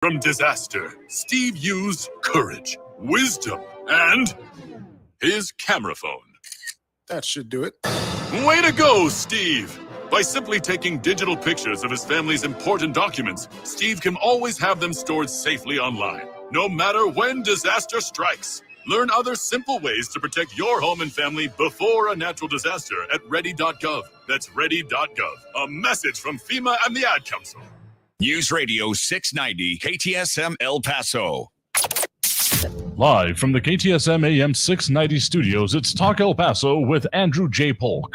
From disaster, Steve used courage, wisdom, and his camera phone. That should do it. Way to go, Steve! By simply taking digital pictures of his family's important documents, Steve can always have them stored safely online, no matter when disaster strikes. Learn other simple ways to protect your home and family before a natural disaster at ready.gov. That's ready.gov. A message from FEMA and the Ad Council. News Radio 690 KTSM El Paso. Live from the KTSM AM 690 studios, it's Talk El Paso with Andrew J. Polk.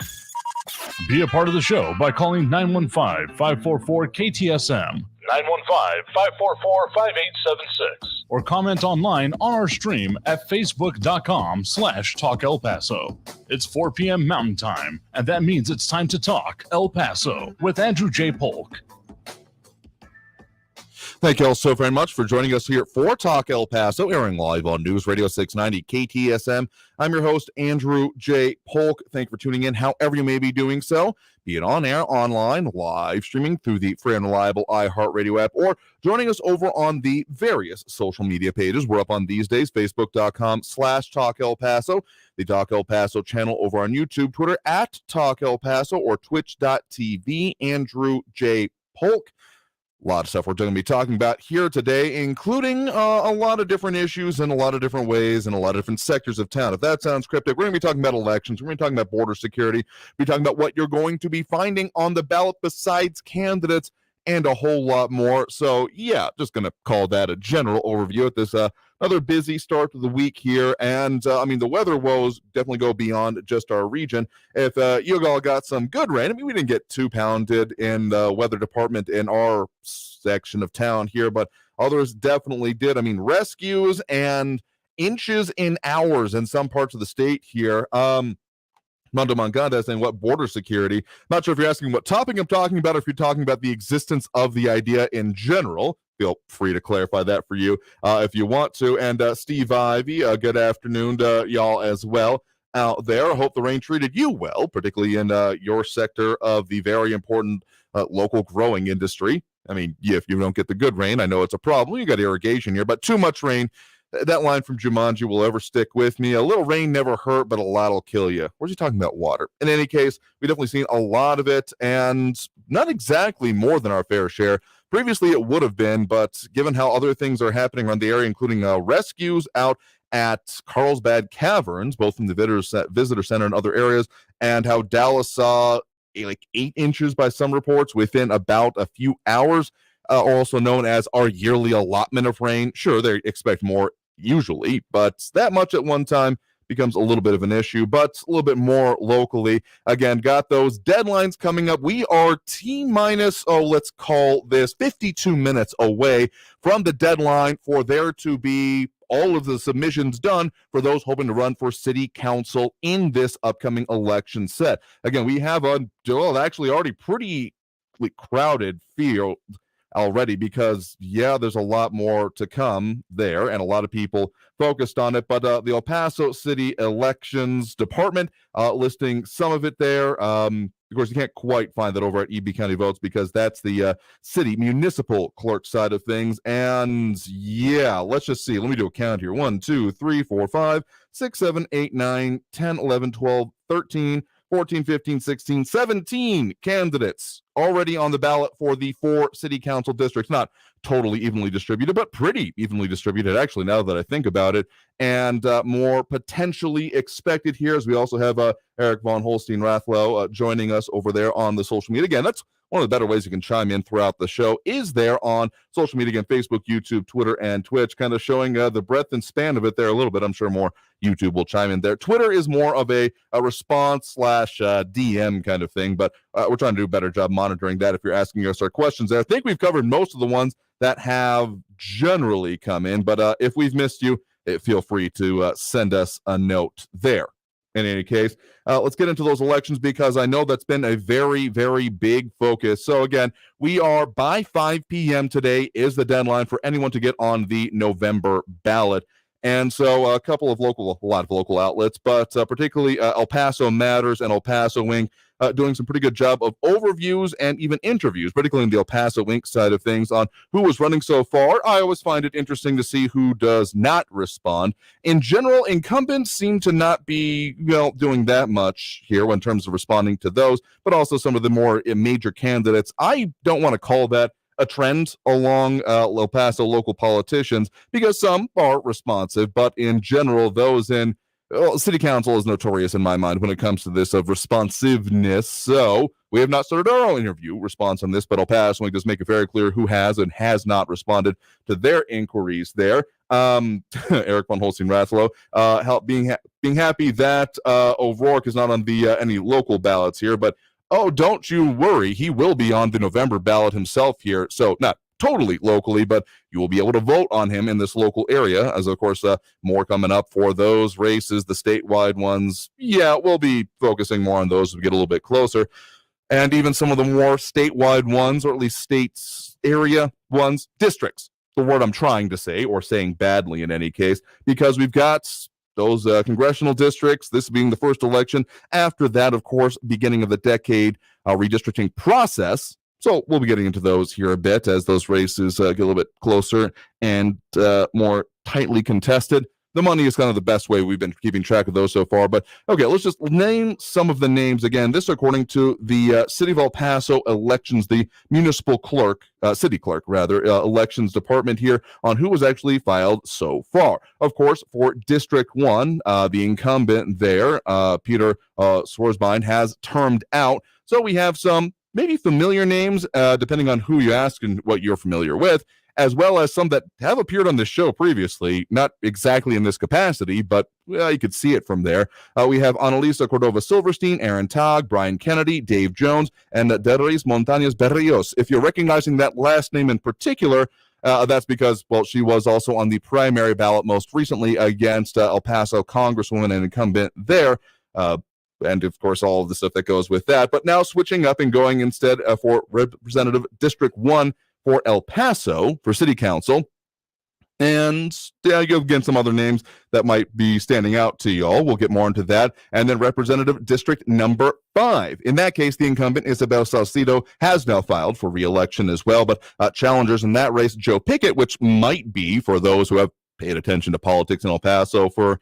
Be a part of the show by calling 915-544-KTSM, 915-544-5876, or comment online on our stream at facebook.com/Talk El Paso. It's 4 p.m. Mountain Time, and that means it's time to talk El Paso with Andrew J. Polk. Thank you all so very much for joining us here for Talk El Paso, airing live on News Radio 690 KTSM. I'm your host, Andrew J. Polk. Thank you for tuning in, however you may be doing so, be it on air, online, live streaming through the free and reliable iHeartRadio app, or joining us over on the various social media pages. We're up on these days, facebook.com/Talk El Paso, the Talk El Paso channel over on YouTube, Twitter at Talk El Paso, or twitch.tv, Andrew J. Polk. A lot of stuff we're going to be talking about here today, including a lot of different issues in a lot of different ways in a lot of different sectors of town. If that sounds cryptic, we're going to be talking about elections. We're going to be talking about border security. We'll be talking about what you're going to be finding on the ballot besides candidates and a whole lot more. So, yeah, just going to call that a general overview at this another busy start to the week here. And, the weather woes definitely go beyond just our region. If you all got some good rain, we didn't get too pounded in the weather department in our section of town here, but others definitely did. Rescues and inches in hours in some parts of the state here. Mondo Mangada saying, what border security? Not sure if you're asking what topic I'm talking about, or if you're talking about the existence of the idea in general. Feel free to clarify that for you if you want to. And Steve Ivy, good afternoon to y'all as well out there. I hope the rain treated you well, particularly in your sector of the very important local growing industry. If you don't get the good rain, I know it's a problem. You got irrigation here, but too much rain. That line from Jumanji will ever stick with me. A little rain never hurt, but a lot will kill you. Where's he talking about water? In any case, we've definitely seen a lot of it, and not exactly more than our fair share. Previously, it would have been, but given how other things are happening around the area, including rescues out at Carlsbad Caverns, both from the visitor center and other areas, and how Dallas saw 8 inches by some reports within about a few hours, also known as our yearly allotment of rain. Sure, they expect more usually, but that much at one time becomes a little bit of an issue, but a little bit more locally. Again, got those deadlines coming up. We are T-minus, let's call this 52 minutes away from the deadline for there to be all of the submissions done for those hoping to run for city council in this upcoming election set. Again, we have actually already pretty crowded field already, because there's a lot more to come there and a lot of people focused on it. But the El Paso City Elections Department listing some of it there. Of course, you can't quite find that over at EB County Votes, because that's the city municipal clerk side of things. And let's just see. Let me do a count here. 1, 2, 3, 4, 5, 6, 7, 8, 9, 10, 11, 12, 13, 14, 15, 16, 17 candidates already on the ballot for the 4 city council districts. Not totally evenly distributed, but pretty evenly distributed, actually, now that I think about it. And more potentially expected here, as we also have Eric Von Holstein-Rathlow joining us over there on the social media. Again, that's one of the better ways you can chime in throughout the show, is there on social media. Again, Facebook, YouTube, Twitter, and Twitch, kind of showing the breadth and span of it there a little bit. I'm sure more YouTube will chime in there. Twitter is more of a response / DM kind of thing, but we're trying to do a better job monitoring that if you're asking us our questions there. I think we've covered most of the ones that have generally come in, but if we've missed you, feel free to send us a note there. In any case, let's get into those elections, because I know that's been a very, very big focus. So again, we are by 5 p.m. today is the deadline for anyone to get on the November ballot. And so a lot of local outlets, but particularly El Paso Matters and El Paso Wing doing some pretty good job of overviews and even interviews, particularly in the El Paso Inc. side of things on who was running so far. I always find it interesting to see who does not respond. In general, incumbents seem to not be, doing that much here in terms of responding to those, but also some of the more major candidates. I don't want to call that a trend along El Paso local politicians because some are responsive, but in general, those in city council is notorious in my mind when it comes to this of responsiveness. So we have not started our own interview response on this, but El Paso does make it very clear who has and has not responded to their inquiries there. Eric von Holstein-Rathlow, being happy that O'Rourke is not on the any local ballots here, but oh, don't you worry, he will be on the November ballot himself here. So not totally locally, but you will be able to vote on him in this local area, as of course more coming up for those races, the statewide ones. Yeah, we'll be focusing more on those as we get a little bit closer. And even some of the more statewide ones, or at least states area ones, districts, the word I'm trying to say, or saying badly in any case, because we've got those congressional districts, this being the first election. After that, of course, beginning of the decade redistricting process. So we'll be getting into those here a bit as those races get a little bit closer and more tightly contested. The money is kind of the best way we've been keeping track of those so far. But okay, let's just name some of the names again. This according to the City of El Paso elections, the municipal clerk, city clerk rather, elections department here on who was actually filed so far. Of course, for District 1, the incumbent there, Peter Swarzbein, has termed out. So we have some maybe familiar names, depending on who you ask and what you're familiar with, as well as some that have appeared on this show previously, not exactly in this capacity, but you could see it from there. We have Annalisa Cordova Silverstein, Aaron Tagg, Brian Kennedy, Dave Jones, and Deris Montañez Berrios. If you're recognizing that last name in particular, that's because, well, she was also on the primary ballot most recently against El Paso Congresswoman and incumbent there. And, of course, all of the stuff that goes with that. But now switching up and going instead for Representative District 1 for El Paso for City Council. And yeah, you again some other names that might be standing out to y'all. We'll get more into that. And then Representative District number 5. In that case, the incumbent Isabel Salcido has now filed for re-election as well. But challengers in that race, Joe Pickett, which might be, for those who have paid attention to politics in El Paso for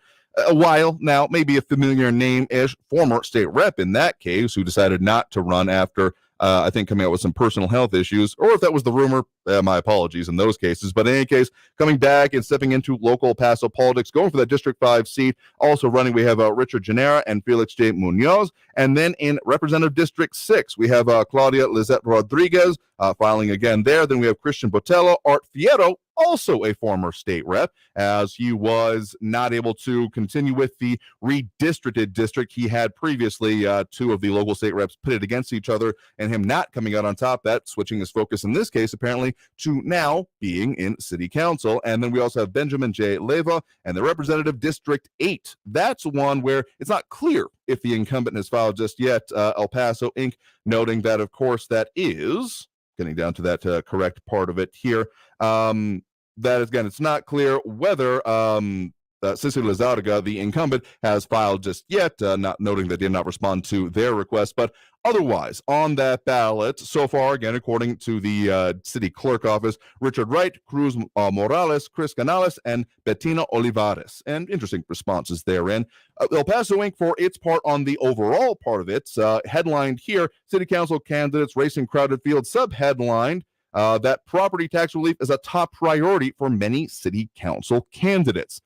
a while now, maybe a familiar name-ish, former state rep in that case, who decided not to run after I think coming out with some personal health issues, or if that was the rumor, my apologies in those cases. But in any case, coming back and stepping into local El Paso politics, going for that District 5 seat. Also running, we have Richard Genera and Felix J. Munoz. And then in Representative District 6, we have Claudia Lizette Rodriguez filing again there. Then we have Christian Botello, Art Fierro, also a former state rep, as he was not able to continue with the redistricted district he had previously. Two of the local state reps pitted against each other, and him not coming out on top, that switching his focus in this case apparently to now being in city council. And then we also have Benjamin J. Leyva and the Representative District 8. That's one where it's not clear if the incumbent has filed just yet. El Paso Inc. noting that, of course, that is getting down to that correct part of it here. That is, again, it's not clear whether Cicely Lizarga, the incumbent, has filed just yet, not noting that they did not respond to their request. But otherwise, on that ballot, so far, again, according to the city clerk office, Richard Wright, Cruz Morales, Chris Canales, and Bettina Olivares. And interesting responses therein. El Paso Inc., for its part on the overall part of it, headlined here, City Council candidates racing crowded field, sub-headlined, that property tax relief is a top priority for many city council candidates.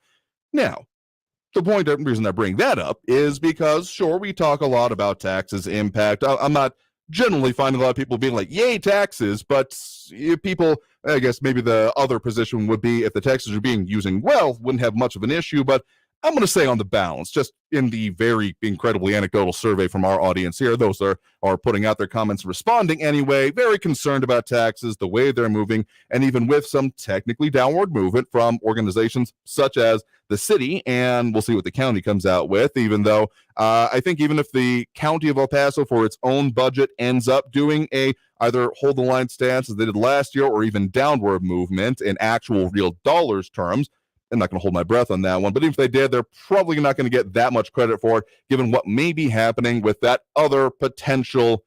Now, the reason I bring that up is because, sure, we talk a lot about taxes impact. I'm not generally finding a lot of people being like, yay, taxes, but people, I guess maybe the other position would be if the taxes are being using well, wouldn't have much of an issue. But I'm going to say on the balance, just in the very incredibly anecdotal survey from our audience here, those are putting out their comments, responding anyway, very concerned about taxes, the way they're moving, and even with some technically downward movement from organizations such as the city, and we'll see what the county comes out with, even though I think even if the county of El Paso for its own budget ends up doing a either hold the line stance as they did last year or even downward movement in actual real dollars terms, I'm not going to hold my breath on that one, but even if they did, they're probably not going to get that much credit for it, given what may be happening with that other potential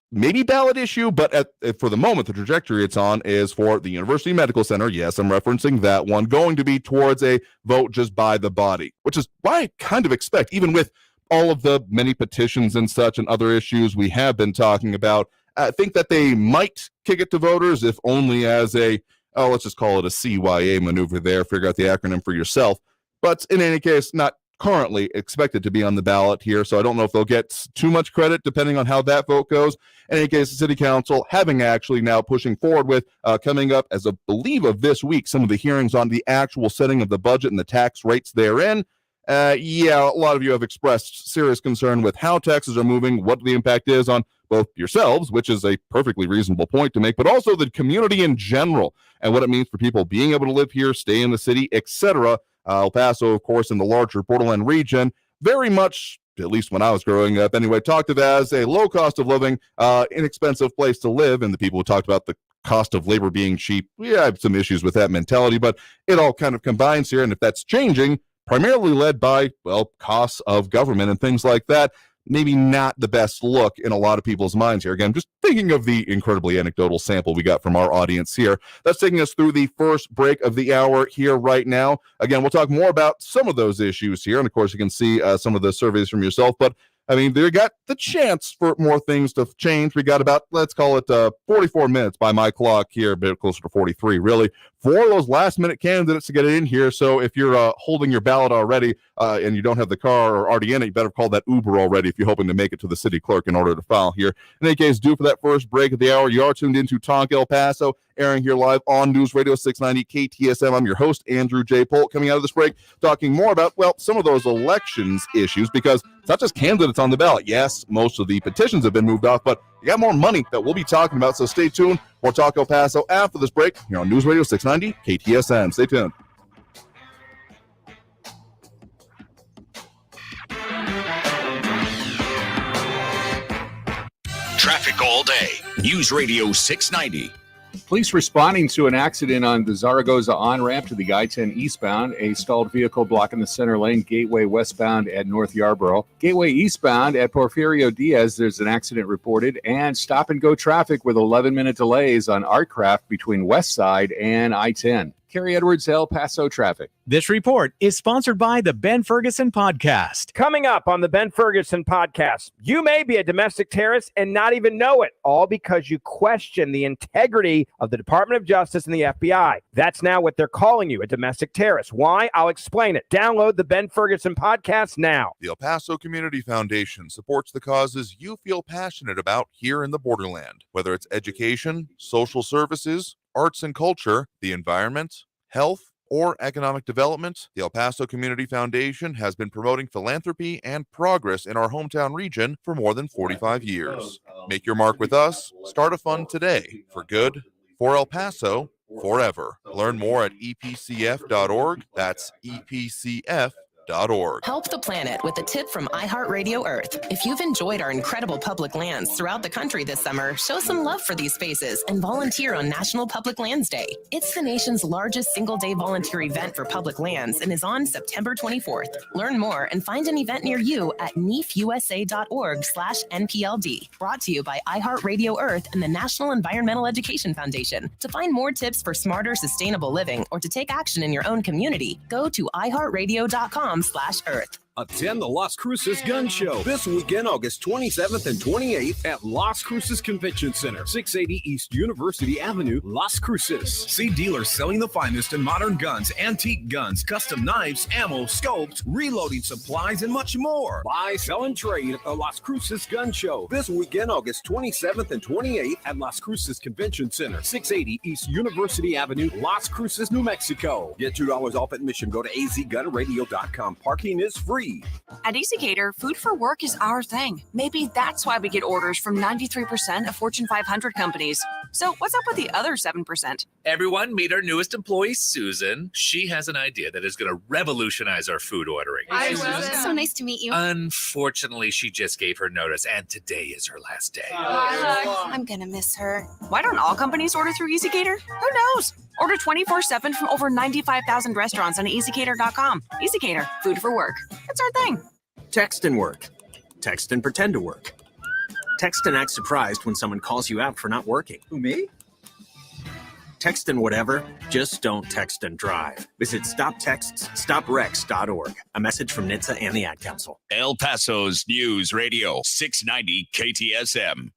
maybe ballot issue, but for the moment, the trajectory it's on is for the University Medical Center. Yes, I'm referencing that one, going to be towards a vote just by the body, which is what I kind of expect, even with all of the many petitions and such and other issues we have been talking about. I think that they might kick it to voters, if only as let's just call it a CYA maneuver there, figure out the acronym for yourself. But in any case, not currently expected to be on the ballot here, so I don't know if they'll get too much credit depending on how that vote goes. In any case, the city council having actually now pushing forward with coming up as I believe of this week, some of the hearings on the actual setting of the budget and the tax rates therein. A lot of you have expressed serious concern with how taxes are moving, what the impact is on both yourselves, which is a perfectly reasonable point to make, but also the community in general and what it means for people being able to live here, stay in the city, etc. El Paso, of course, in the larger Borderland region, very much, at least when I was growing up anyway, talked of as a low cost of living, inexpensive place to live. And the people who talked about the cost of labor being cheap, I have some issues with that mentality, but it all kind of combines here. And if that's changing, primarily led by, costs of government and things like that, maybe not the best look in a lot of people's minds here. Again, just thinking of the incredibly anecdotal sample we got from our audience here. That's taking us through the first break of the hour here right now. Again, we'll talk more about some of those issues here. And of course, you can see some of the surveys from yourself, but I mean, they got the chance for more things to change. We got about, let's call it 44 minutes by my clock here, a bit closer to 43, really, for those last-minute candidates to get it in here. So if you're holding your ballot already and you don't have the car or already in it, you better call that Uber already if you're hoping to make it to the city clerk in order to file here. In any case, due for that first break of the hour, you are tuned into Talk El Paso, airing here live on News Radio 690 KTSM. I'm your host, Andrew J. Polk, coming out of this break, talking more about, some of those elections issues, because it's not just candidates on the ballot. Yes, most of the petitions have been moved off, but you got more money that we'll be talking about, so stay tuned for Talk El Paso after this break here on News Radio 690 KTSM. Stay tuned. Traffic all day. News Radio 690. Police responding to an accident on the Zaragoza on-ramp to the I-10 eastbound, a stalled vehicle blocking the center lane, Gateway westbound at North Yarborough. Gateway eastbound at Porfirio Diaz, there's an accident reported, and stop-and-go traffic with 11-minute delays on Artcraft between West Side and I-10. Kerry Edwards, El Paso traffic. This report is sponsored by the Ben Ferguson Podcast. Coming up on the Ben Ferguson Podcast, you may be a domestic terrorist and not even know it, all because you question the integrity of the Department of Justice and the FBI. That's now what they're calling you, a domestic terrorist. Why? I'll explain it. Download the Ben Ferguson Podcast now. The El Paso Community Foundation supports the causes you feel passionate about here in the Borderland, whether it's education, social services, arts and culture, the environment, health, or economic development. The El Paso Community Foundation has been promoting philanthropy and progress in our hometown region for more than 45 years. Make your mark with us. Start a fund today for good, for El Paso, forever. Learn more at epcf.org. That's epcf.org. Help the planet with a tip from iHeartRadio Earth. If you've enjoyed our incredible public lands throughout the country this summer, show some love for these spaces and volunteer on National Public Lands Day. It's the nation's largest single-day volunteer event for public lands and is on September 24th. Learn more and find an event near you at nefusa.org/NPLD. Brought to you by iHeartRadio Earth and the National Environmental Education Foundation. To find more tips for smarter, sustainable living or to take action in your own community, go to iHeartRadio.com/Earth. Attend the Las Cruces Gun Show this weekend, August 27th and 28th at Las Cruces Convention Center, 680 East University Avenue, Las Cruces. See dealers selling the finest in modern guns, antique guns, custom knives, ammo, scopes, reloading supplies, and much more. Buy, sell, and trade at the Las Cruces Gun Show this weekend, August 27th and 28th at Las Cruces Convention Center, 680 East University Avenue, Las Cruces, New Mexico. Get $2 off admission. Go to azgunradio.com. Parking is free. At EasyCater, food for work is our thing. Maybe that's why we get orders from 93% of Fortune 500 companies. So what's up with the other 7%? Everyone, meet our newest employee, Susan. She has an idea that is going to revolutionize our food ordering. Hi, Susan. So nice to meet you. Unfortunately, she just gave her notice, and today is her last day. I'm going to miss her. Why don't all companies order through EasyCater? Who knows? Order 24/7 from over 95,000 restaurants on ezcater.com. ezCater, food for work. It's our thing. Text and work. Text and pretend to work. Text and act surprised when someone calls you out for not working. Who, me? Text and whatever, just don't text and drive. Visit StopTextsStopWrecks.org. A message from NHTSA and the Ad Council. El Paso's News Radio 690 KTSM.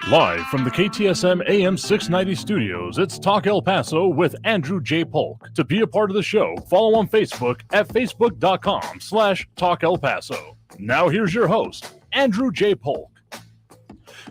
Live from the KTSM AM 690 studios, it's Talk El Paso with Andrew J. Polk. To be a part of the show, follow on Facebook at facebook.com/Talk El Paso. Now here's your host, Andrew J. Polk.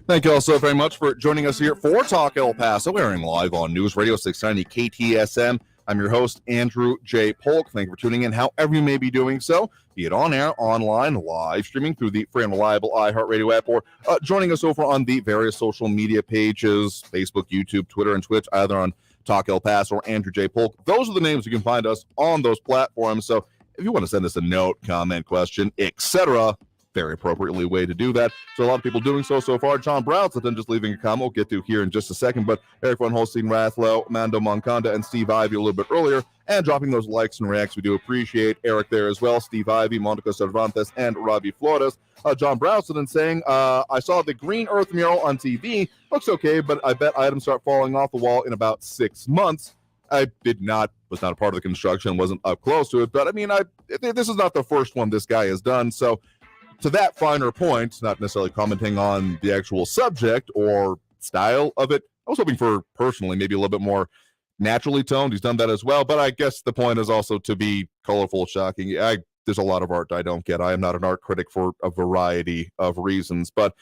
Thank you all so very much for joining us here for Talk El Paso, airing live on News Radio 690 KTSM. I'm your host, Andrew J. Polk. Thank you for tuning in, however you may be doing so, be it on air, online, live streaming through the free and reliable iHeartRadio app, or joining us over on the various social media pages, Facebook, YouTube, Twitter, and Twitch, either on Talk El Paso or Andrew J. Polk. Those are the names you can find us on those platforms. So if you want to send us a note, comment, question, etc., very appropriately way to do that. So a lot of people doing so far. John Brown, so then just leaving a comment. We'll get to here in just a second. But Eric Von Holstein, Rathlow, Mando Monconda, and Steve Ivey a little bit earlier. And dropping those likes and reacts. We do appreciate Eric there as well. Steve Ivey, Monica Cervantes, and Robbie Flores. John Browson saying, I saw the green earth mural on TV. Looks okay, but I bet items start falling off the wall in about 6 months. I was not a part of the construction, wasn't up close to it. But I mean, this is not the first one this guy has done. So to that finer point, not necessarily commenting on the actual subject or style of it, I was hoping for personally maybe a little bit more naturally toned. He's done that as well, but I guess the point is also to be colorful, shocking. There's a lot of art I don't get. I am not an art critic for a variety of reasons, but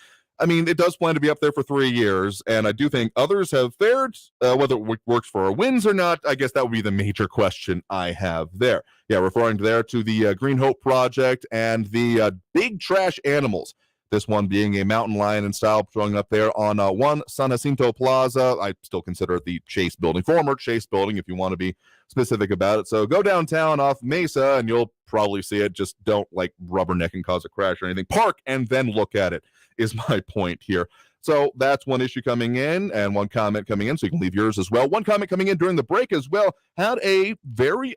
I mean, it does plan to be up there for 3 years, and I do think others have fared. Whether it works for our wins or not, I guess that would be the major question I have there. Yeah, referring to the Green Hope Project and the big trash animals. This one being a mountain lion in style showing up there on One San Jacinto Plaza. I still consider it the Chase Building, former Chase Building, if you want to be specific about it. So go downtown off Mesa, and you'll probably see it. Just don't rubberneck and cause a crash or anything. Park and then look at it is my point here. So that's one issue coming in and one comment coming in, so you can leave yours as well. One comment coming in during the break as well had a very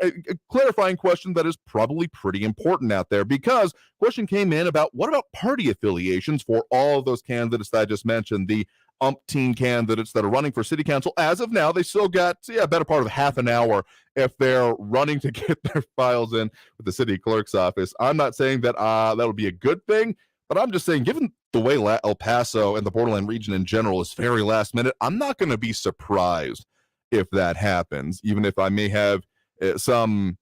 clarifying question that is probably pretty important out there, because question came in about what about party affiliations for all of those candidates that I just mentioned, the umpteen candidates that are running for city council. As of now, they still got a better part of half an hour if they're running to get their files in with the city clerk's office. I'm not saying that that would be a good thing, but I'm just saying, given the way El Paso and the Borderland region in general is very last minute, I'm not going to be surprised if that happens, even if I may have some,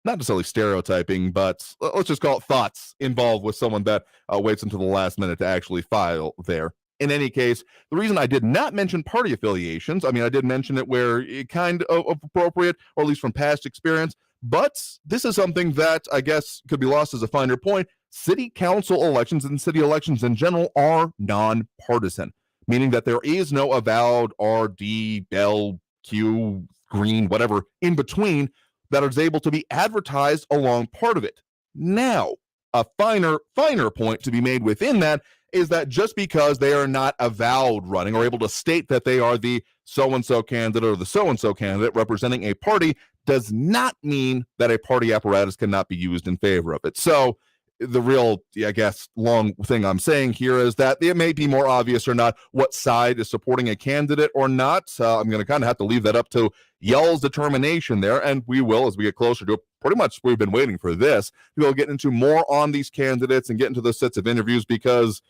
not necessarily stereotyping, but let's just call it thoughts involved with someone that waits until the last minute to actually file there. In any case, the reason I did not mention party affiliations, I mean, I did mention it where it kind of appropriate, or at least from past experience, but this is something that I guess could be lost as a finer point. City council elections and city elections in general are nonpartisan, meaning that there is no avowed RD, L, Q, green, whatever in between that is able to be advertised along part of it. Now, a finer point to be made within that is that just because they are not avowed running or able to state that they are the so-and-so candidate or the so-and-so candidate representing a party does not mean that a party apparatus cannot be used in favor of it. So the real, I guess, long thing I'm saying here is that it may be more obvious or not what side is supporting a candidate or not. I'm going to kind of have to leave that up to y'all's determination there, and we will, as we get closer to it. Pretty much we've been waiting for this. We'll get into more on these candidates and get into those sets of interviews because,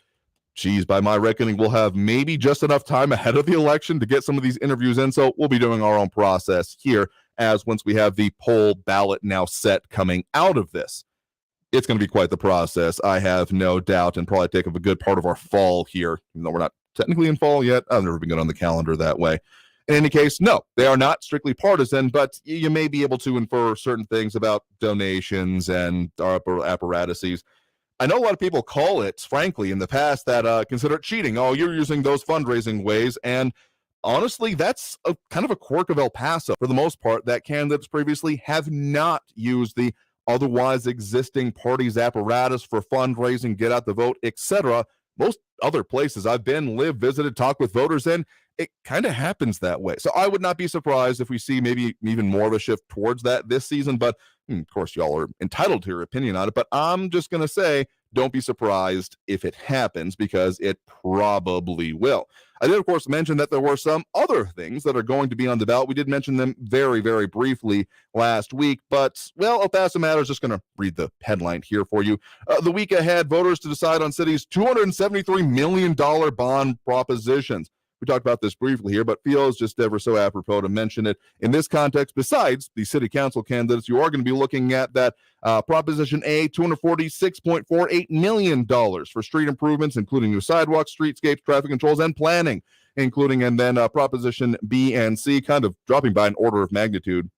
geez, by my reckoning, we'll have maybe just enough time ahead of the election to get some of these interviews in. So we'll be doing our own process here as once we have the poll ballot now set coming out of this. It's going to be quite the process, I have no doubt, and probably take up a good part of our fall here, even though we're not technically in fall yet. I've never been good on the calendar that way. In any case, no, they are not strictly partisan, but you may be able to infer certain things about donations and our apparatuses. I know a lot of people call it, frankly, in the past that consider it cheating. Oh, you're using those fundraising ways, and honestly, that's a kind of a quirk of El Paso for the most part, that candidates previously have not used the otherwise existing party's apparatus for fundraising, get out the vote, etc. most other places I've been, lived, visited, talked with voters in, it kind of happens that way. So I would not be surprised if we see maybe even more of a shift towards that this season. But of course, y'all are entitled to your opinion on it. But I'm just going to say, don't be surprised if it happens, because it probably will. I did, of course, mention that there were some other things that are going to be on the ballot. We did mention them very, very briefly last week, but, well, El Paso Matters, just going to read the headline here for you. The week ahead, voters to decide on city's $273 million bond propositions. We talked about this briefly here, but feels just ever so apropos to mention it in this context. Besides the city council candidates, you are going to be looking at that Proposition A, $246.48 million for street improvements, including new sidewalks, streetscapes, traffic controls, and planning, including, and then Proposition B and C, kind of dropping by an order of magnitude,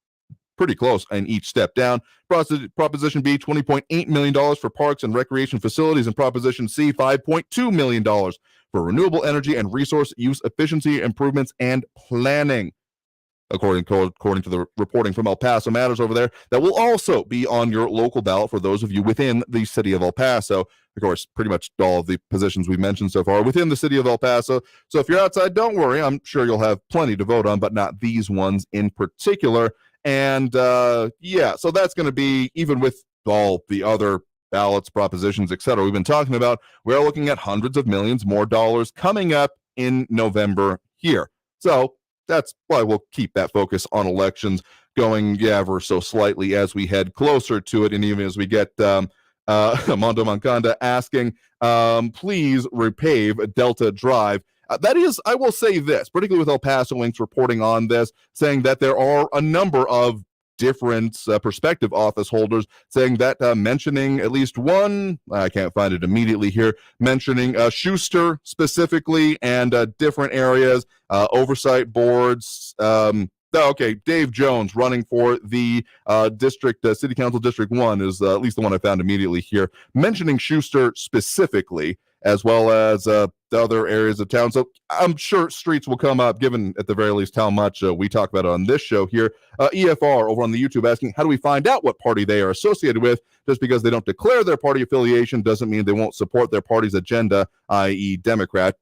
pretty close in each step down. Proposition B, $20.8 million for parks and recreation facilities, and Proposition C, $5.2 million for renewable energy and resource use efficiency improvements and planning. According to the reporting from El Paso Matters over there, that will also be on your local ballot for those of you within the city of El Paso. Of course, pretty much all of the positions we've mentioned so far within the city of El Paso. So if you're outside, don't worry. I'm sure you'll have plenty to vote on, but not these ones in particular. And yeah, so that's going to be, even with all the other ballots, propositions, etc. we've been talking about, we're looking at hundreds of millions more dollars coming up in November here. So that's why we'll keep that focus on elections going ever so slightly as we head closer to it, and even as we get Mondo Mancanda asking, please repave Delta Drive. That is, I will say this, particularly with El Paso Links reporting on this, saying that there are a number of different prospective office holders saying that, mentioning at least one, I can't find it immediately here, mentioning Schuster specifically and different areas, oversight boards. Okay, Dave Jones running for the district, City Council District 1 is at least the one I found immediately here, mentioning Schuster specifically, as well as the other areas of town. So I'm sure streets will come up, given at the very least how much we talk about it on this show here. EFR over on the YouTube asking, how do we find out what party they are associated with? Just because they don't declare their party affiliation doesn't mean they won't support their party's agenda, i.e. Democrat.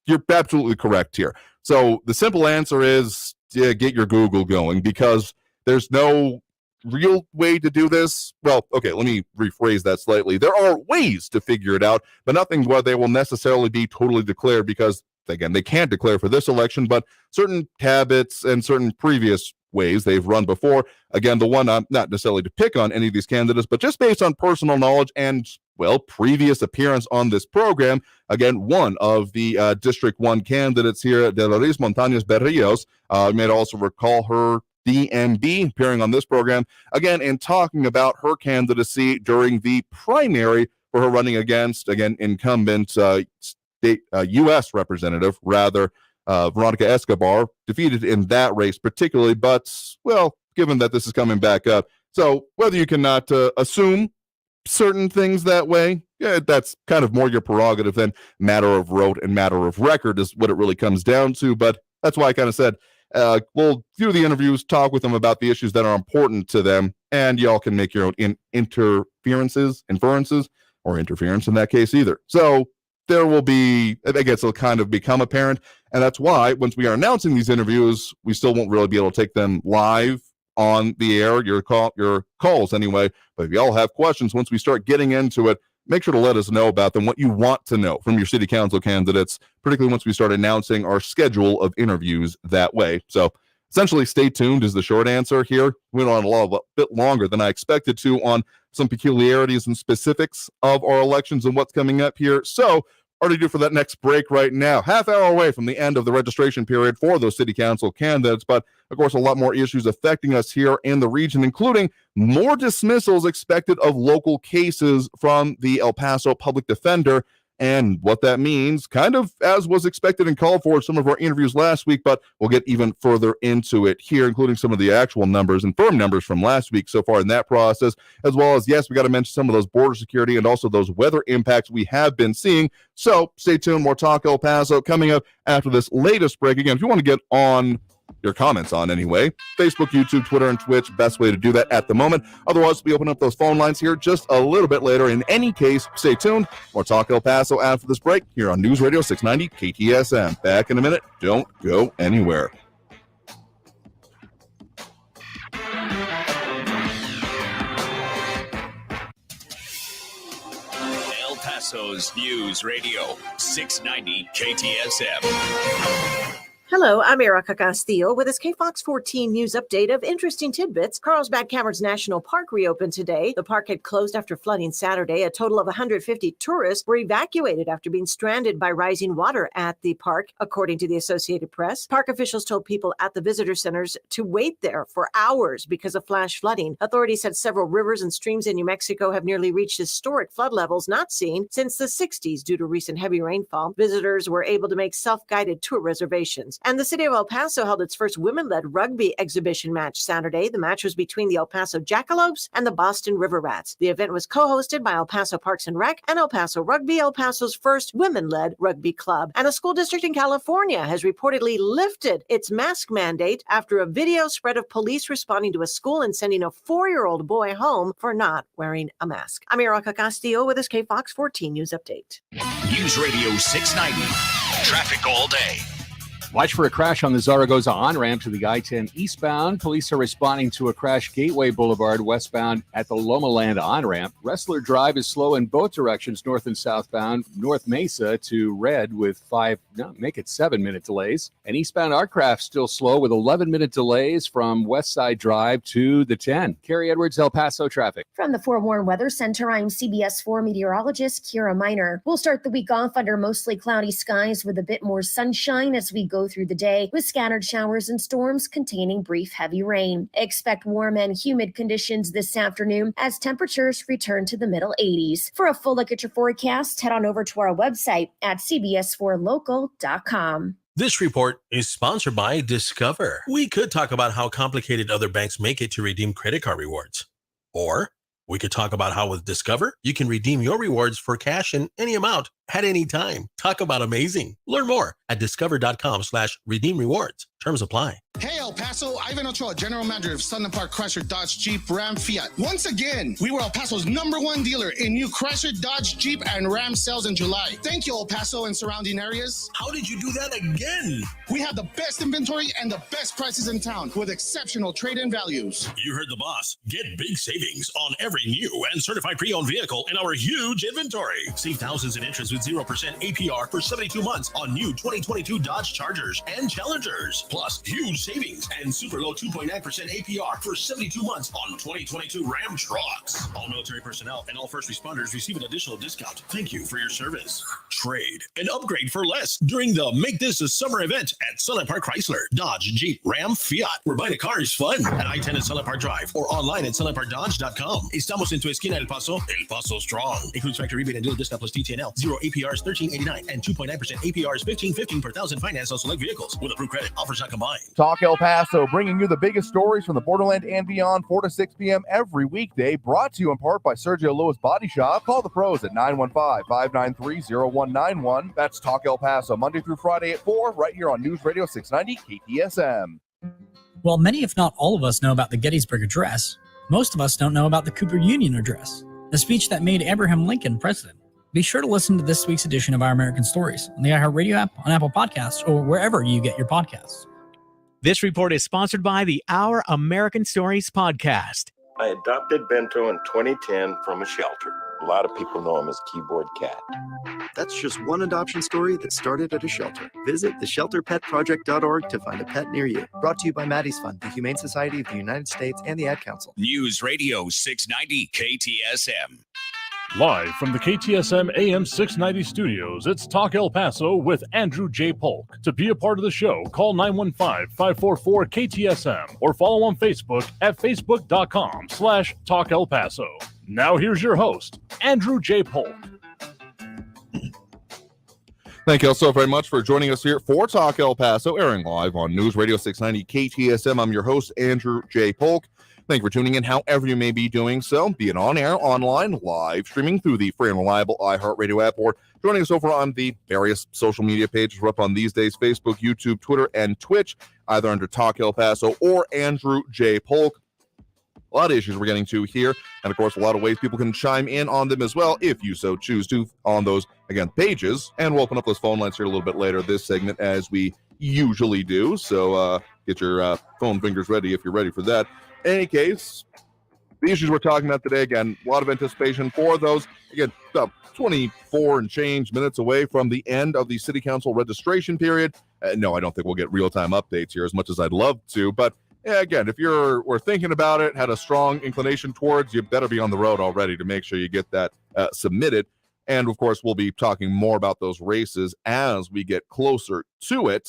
You're absolutely correct here. So the simple answer is, yeah, get your Google going, because there's no real way to do this. Well, okay, let me rephrase that slightly. There are ways to figure it out, but nothing where they will necessarily be totally declared, because, again, they can't declare for this election, but certain habits and certain previous ways they've run before. Again, the one, not necessarily to pick on any of these candidates, but just based on personal knowledge and, well, previous appearance on this program. Again, one of the District 1 candidates here, Dolores Montañez Berrios, you may also recall her, DMB, appearing on this program, again, and talking about her candidacy during the primary for her running against, again, incumbent state U.S. representative, rather, Veronica Escobar, defeated in that race particularly, but, well, given that this is coming back up, so whether you cannot assume certain things that way, yeah, that's kind of more your prerogative than matter of rote and matter of record is what it really comes down to, but that's why I kind of said, we'll do the interviews, talk with them about the issues that are important to them, and y'all can make your own inferences, or interference in that case either. So there will be, I guess it'll kind of become apparent, and that's why once we are announcing these interviews, we still won't really be able to take them live on the air, your calls anyway, but if y'all have questions, once we start getting into it, make sure to let us know about them, what you want to know from your city council candidates, particularly once we start announcing our schedule of interviews that way. So essentially, stay tuned is the short answer here. We went on a bit longer than I expected to on some peculiarities and specifics of our elections and what's coming up here. So already due for that next break right now, half hour away from the end of the registration period for those city council candidates, but of course a lot more issues affecting us here in the region, including more dismissals expected of local cases from the El Paso public defender, and what that means, kind of as was expected and called for in some of our interviews last week, but we'll get even further into it here, including some of the actual numbers and firm numbers from last week so far in that process, as well as, yes, we got to mention some of those border security and also those weather impacts we have been seeing. So stay tuned, more Talk El Paso coming up after this latest break. Again, if you want to get on your comments on anyway. Facebook, YouTube, Twitter, and Twitch, best way to do that at the moment. Otherwise, we open up those phone lines here just a little bit later. In any case, stay tuned. More Talk El Paso after this break here on News Radio 690 KTSM. Back in a minute. Don't go anywhere. El Paso's News Radio 690 KTSM. Hello, I'm Erica Castillo with this KFOX 14 news update of interesting tidbits. Carlsbad Caverns National Park reopened today. The park had closed after flooding Saturday. A total of 150 tourists were evacuated after being stranded by rising water at the park, according to the Associated Press. Park officials told people at the visitor centers to wait there for hours because of flash flooding. Authorities said several rivers and streams in New Mexico have nearly reached historic flood levels not seen since the 60s due to recent heavy rainfall. Visitors were able to make self-guided tour reservations. And the city of El Paso held its first women-led rugby exhibition match Saturday. The match was between the El Paso Jackalopes and the Boston River Rats. The event was co-hosted by El Paso Parks and Rec and El Paso Rugby, El Paso's first women-led rugby club. And a school district in California has reportedly lifted its mask mandate after a video spread of police responding to a school and sending a 4-year-old boy home for not wearing a mask. I'm Erica Castillo with this KFOX 14 news update. News Radio 690. Traffic all day. Watch for a crash on the Zaragoza on-ramp to the I-10 eastbound. Police are responding to a crash Gateway Boulevard westbound at the Loma Land on-ramp. Wrestler Drive is slow in both directions, north and southbound. North Mesa to Red with 7-minute delays. And eastbound Artcraft still slow with 11-minute delays from West Side Drive to the 10. Carrie Edwards, El Paso traffic. From the Fort Warren Weather Center, I'm CBS 4 meteorologist Kira Miner. We'll start the week off under mostly cloudy skies with a bit more sunshine as we go through the day, with scattered showers and storms containing brief heavy rain. Expect warm and humid conditions this afternoon as temperatures return to the middle 80s. For a full look at your forecast, head on over to our website at cbs4local.com. This report is sponsored by Discover. We could talk about how complicated other banks make it to redeem credit card rewards. Or we could talk about how with Discover, you can redeem your rewards for cash in any amount at any time. Talk about amazing. Learn more at discover.com/redeem rewards. Terms apply. Hey, El Paso, Ivan Ochoa, General Manager of Sunland Park Chrysler Dodge Jeep Ram Fiat. Once again, we were El Paso's #1 dealer in new Chrysler Dodge Jeep and Ram sales in July. Thank you, El Paso and surrounding areas. How did you do that again? We have the best inventory and the best prices in town with exceptional trade-in values. You heard the boss. Get big savings on every new and certified pre-owned vehicle in our huge inventory. Save thousands in interest with 0% APR for 72 months on new 2022 Dodge Chargers and Challengers. Plus, huge savings and super low 2.9% APR for 72 months on 2022 Ram trucks. All military personnel and all first responders receive an additional discount. Thank you for your service. Trade and upgrade for less during the Make This a Summer event at Sunland Park Chrysler, Dodge, Jeep, Ram, Fiat. Where buying a car is fun at I-10 and Sunland Park Drive or online at sunlandparkdodge.com. Estamos en tu esquina El Paso strong. Includes factory rebate and dealer discount plus TTNL. 0 APR is $13.89 and 2.9% APR is $15.15 per thousand finance on select vehicles with approved credit. Offers not combined. Talk El Paso, bringing you the biggest stories from the Borderland and beyond, 4 to 6 p.m. every weekday, brought to you in part by Sergio Lewis Body Shop. Call the pros at 915-593-0191. That's Talk El Paso, Monday through Friday at 4, right here on News Radio 690 KTSM. While many, if not all of us, know about the Gettysburg Address, most of us don't know about the Cooper Union Address, the speech that made Abraham Lincoln president. Be sure to listen to this week's edition of Our American Stories on the iHeartRadio app, on Apple Podcasts, or wherever you get your podcasts. This report is sponsored by the Our American Stories podcast. I adopted Bento in 2010 from a shelter. A lot of people know him as Keyboard Cat. That's just one adoption story that started at a shelter. Visit theshelterpetproject.org to find a pet near you. Brought to you by Maddie's Fund, the Humane Society of the United States, and the Ad Council. News Radio 690 KTSM. Live from the KTSM AM 690 studios, it's Talk El Paso with Andrew J. Polk. To be a part of the show, call 915-544-KTSM or follow on Facebook at facebook.com/Talk El Paso. Now here's your host, Andrew J. Polk. Thank you all so very much for joining us here for Talk El Paso, airing live on News Radio 690 KTSM. I'm your host, Andrew J. Polk. Thank you for tuning in however you may be doing so, be it on air, online, live, streaming through the free and reliable iHeartRadio app, or joining us over on the various social media pages we're up on these days, Facebook, YouTube, Twitter, and Twitch, either under Talk El Paso or Andrew J. Polk. A lot of issues we're getting to here, and of course a lot of ways people can chime in on them as well if you so choose to on those, again, pages. And we'll open up those phone lines here a little bit later this segment as we usually do, so get your phone fingers ready if you're ready for that. In any case, the issues we're talking about today, again, a lot of anticipation for those. Again, about 24 and change minutes away from the end of the city council registration period. No, I don't think we'll get real-time updates here as much as I'd love to, but yeah, again, if we're thinking about it, had a strong inclination towards, you better be on the road already to make sure you get that submitted. And of course, we'll be talking more about those races as we get closer to it.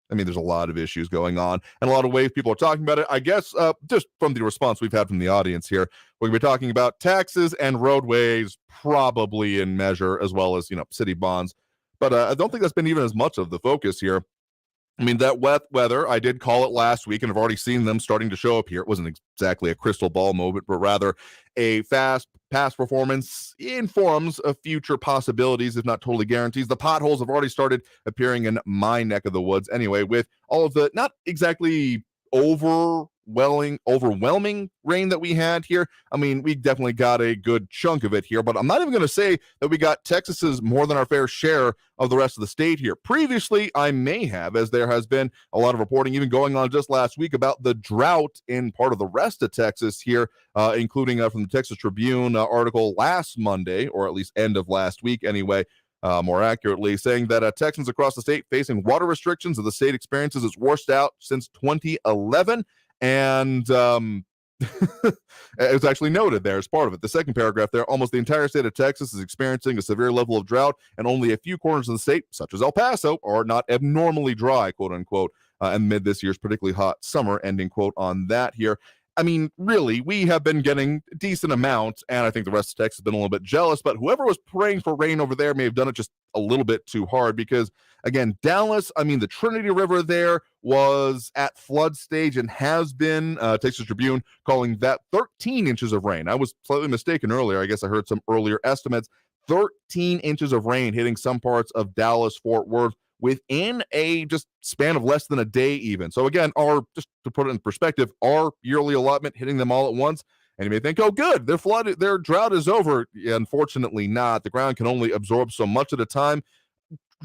I mean, there's a lot of issues going on and a lot of ways people are talking about it. I guess just from the response we've had from the audience here, we're going to be talking about taxes and roadways, probably in measure, as well as, city bonds. But I don't think that's been even as much of the focus here. I mean, that wet weather, I did call it last week, and I've already seen them starting to show up here. It wasn't exactly a crystal ball moment, but rather a fast past performance informs of future possibilities, if not totally guarantees. The potholes have already started appearing in my neck of the woods anyway, with all of the not exactly overwhelming rain that we had here. I mean, we definitely got a good chunk of it here, but I'm not even going to say that we got Texas's more than our fair share of the rest of the state here. Previously, I may have, as there has been a lot of reporting even going on just last week about the drought in part of the rest of Texas here, including from the Texas Tribune article last Monday, or at least end of last week anyway, more accurately, saying that Texans across the state facing water restrictions as the state experiences its worst out since 2011. And it was actually noted there as part of it. The second paragraph there, almost the entire state of Texas is experiencing a severe level of drought, and only a few corners of the state, such as El Paso, are not abnormally dry, quote unquote, amid this year's particularly hot summer, ending quote on that here. I mean, really, we have been getting a decent amount, and I think the rest of Texas has been a little bit jealous, but whoever was praying for rain over there may have done it just a little bit too hard because, again, Dallas, I mean, the Trinity River there was at flood stage and has been, Texas Tribune calling that 13 inches of rain. I was slightly mistaken earlier. I guess I heard some earlier estimates. 13 inches of rain hitting some parts of Dallas, Fort Worth, within a just span of less than a day even. So again, just to put it in perspective, our yearly allotment hitting them all at once, and you may think, oh good, their drought is over. Yeah, unfortunately not. The ground can only absorb so much at a time.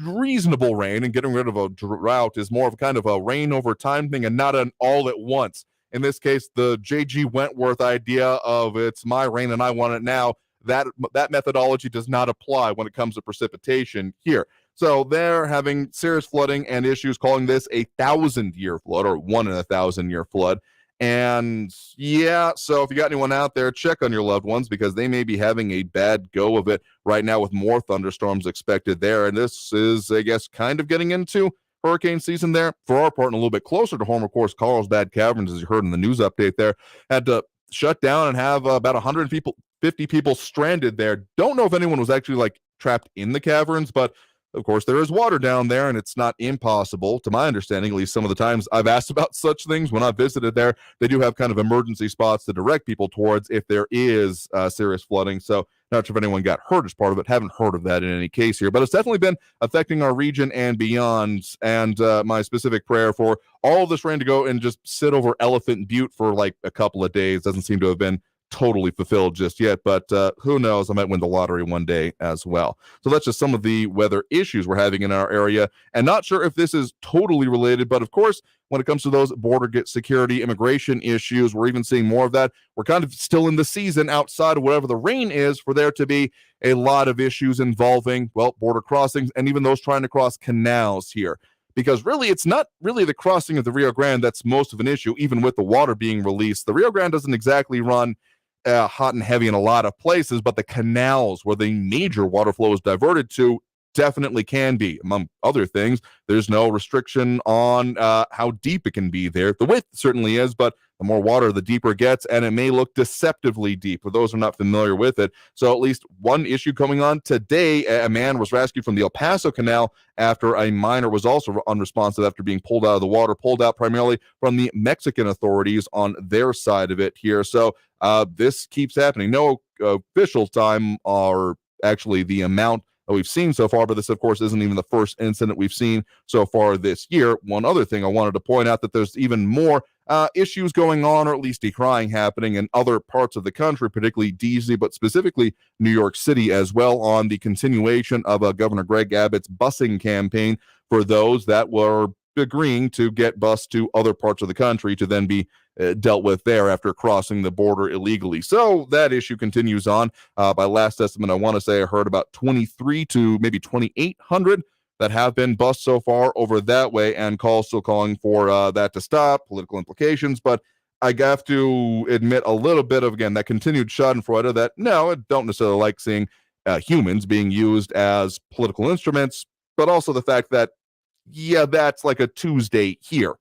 Reasonable rain and getting rid of a drought is more of kind of a rain over time thing and not an all at once. In this case, the J.G. Wentworth idea of it's my rain and I want it now, that methodology does not apply when it comes to precipitation here. So they're having serious flooding and issues, calling this a 1,000-year flood or 1 in a 1,000-year flood. And yeah, so if you got anyone out there, check on your loved ones because they may be having a bad go of it right now with more thunderstorms expected there. And this is, I guess, kind of getting into hurricane season there. For our part, and a little bit closer to home, of course, Carlsbad Caverns, as you heard in the news update there, had to shut down and have about 150 people stranded there. Don't know if anyone was actually trapped in the caverns, but of course, there is water down there, and it's not impossible, to my understanding, at least some of the times I've asked about such things when I've visited there. They do have kind of emergency spots to direct people towards if there is serious flooding. So not sure if anyone got hurt as part of it. Haven't heard of that in any case here, but it's definitely been affecting our region and beyond. And my specific prayer for all of this rain to go and just sit over Elephant Butte for a couple of days doesn't seem to have been totally fulfilled just yet, but who knows, I might win the lottery one day as well. So that's just some of the weather issues we're having in our area, and not sure if this is totally related, but of course, when it comes to those border security, immigration issues, we're even seeing more of that. We're kind of still in the season outside of whatever the rain is for there to be a lot of issues involving, border crossings and even those trying to cross canals here. Because really, it's not really the crossing of the Rio Grande that's most of an issue, even with the water being released. The Rio Grande doesn't exactly run hot and heavy in a lot of places, but the canals where the major water flow is diverted to definitely can be. Among other things, there's no restriction on how deep it can be there. The width certainly is, but the more water, the deeper it gets, and it may look deceptively deep for those who are not familiar with it. So at least one issue coming on today, a man was rescued from the El Paso Canal after a miner was also unresponsive after being pulled out of the water, pulled out primarily from the Mexican authorities on their side of it here. So this keeps happening. No official time or actually the amount that we've seen so far, but this, of course, isn't even the first incident we've seen so far this year. One other thing I wanted to point out, that there's even more issues going on, or at least decrying happening in other parts of the country, particularly DC, but specifically New York City as well, on the continuation of Governor Greg Abbott's busing campaign for those that were agreeing to get bused to other parts of the country to then be dealt with there after crossing the border illegally. So that issue continues on. By last estimate, I want to say I heard about 23 to maybe 2,800 that have been bused so far over that way, and calls still calling for that to stop, political implications. But I have to admit a little bit of, again, that continued schadenfreude that, no, I don't necessarily like seeing humans being used as political instruments, but also the fact that, yeah, that's like a Tuesday here.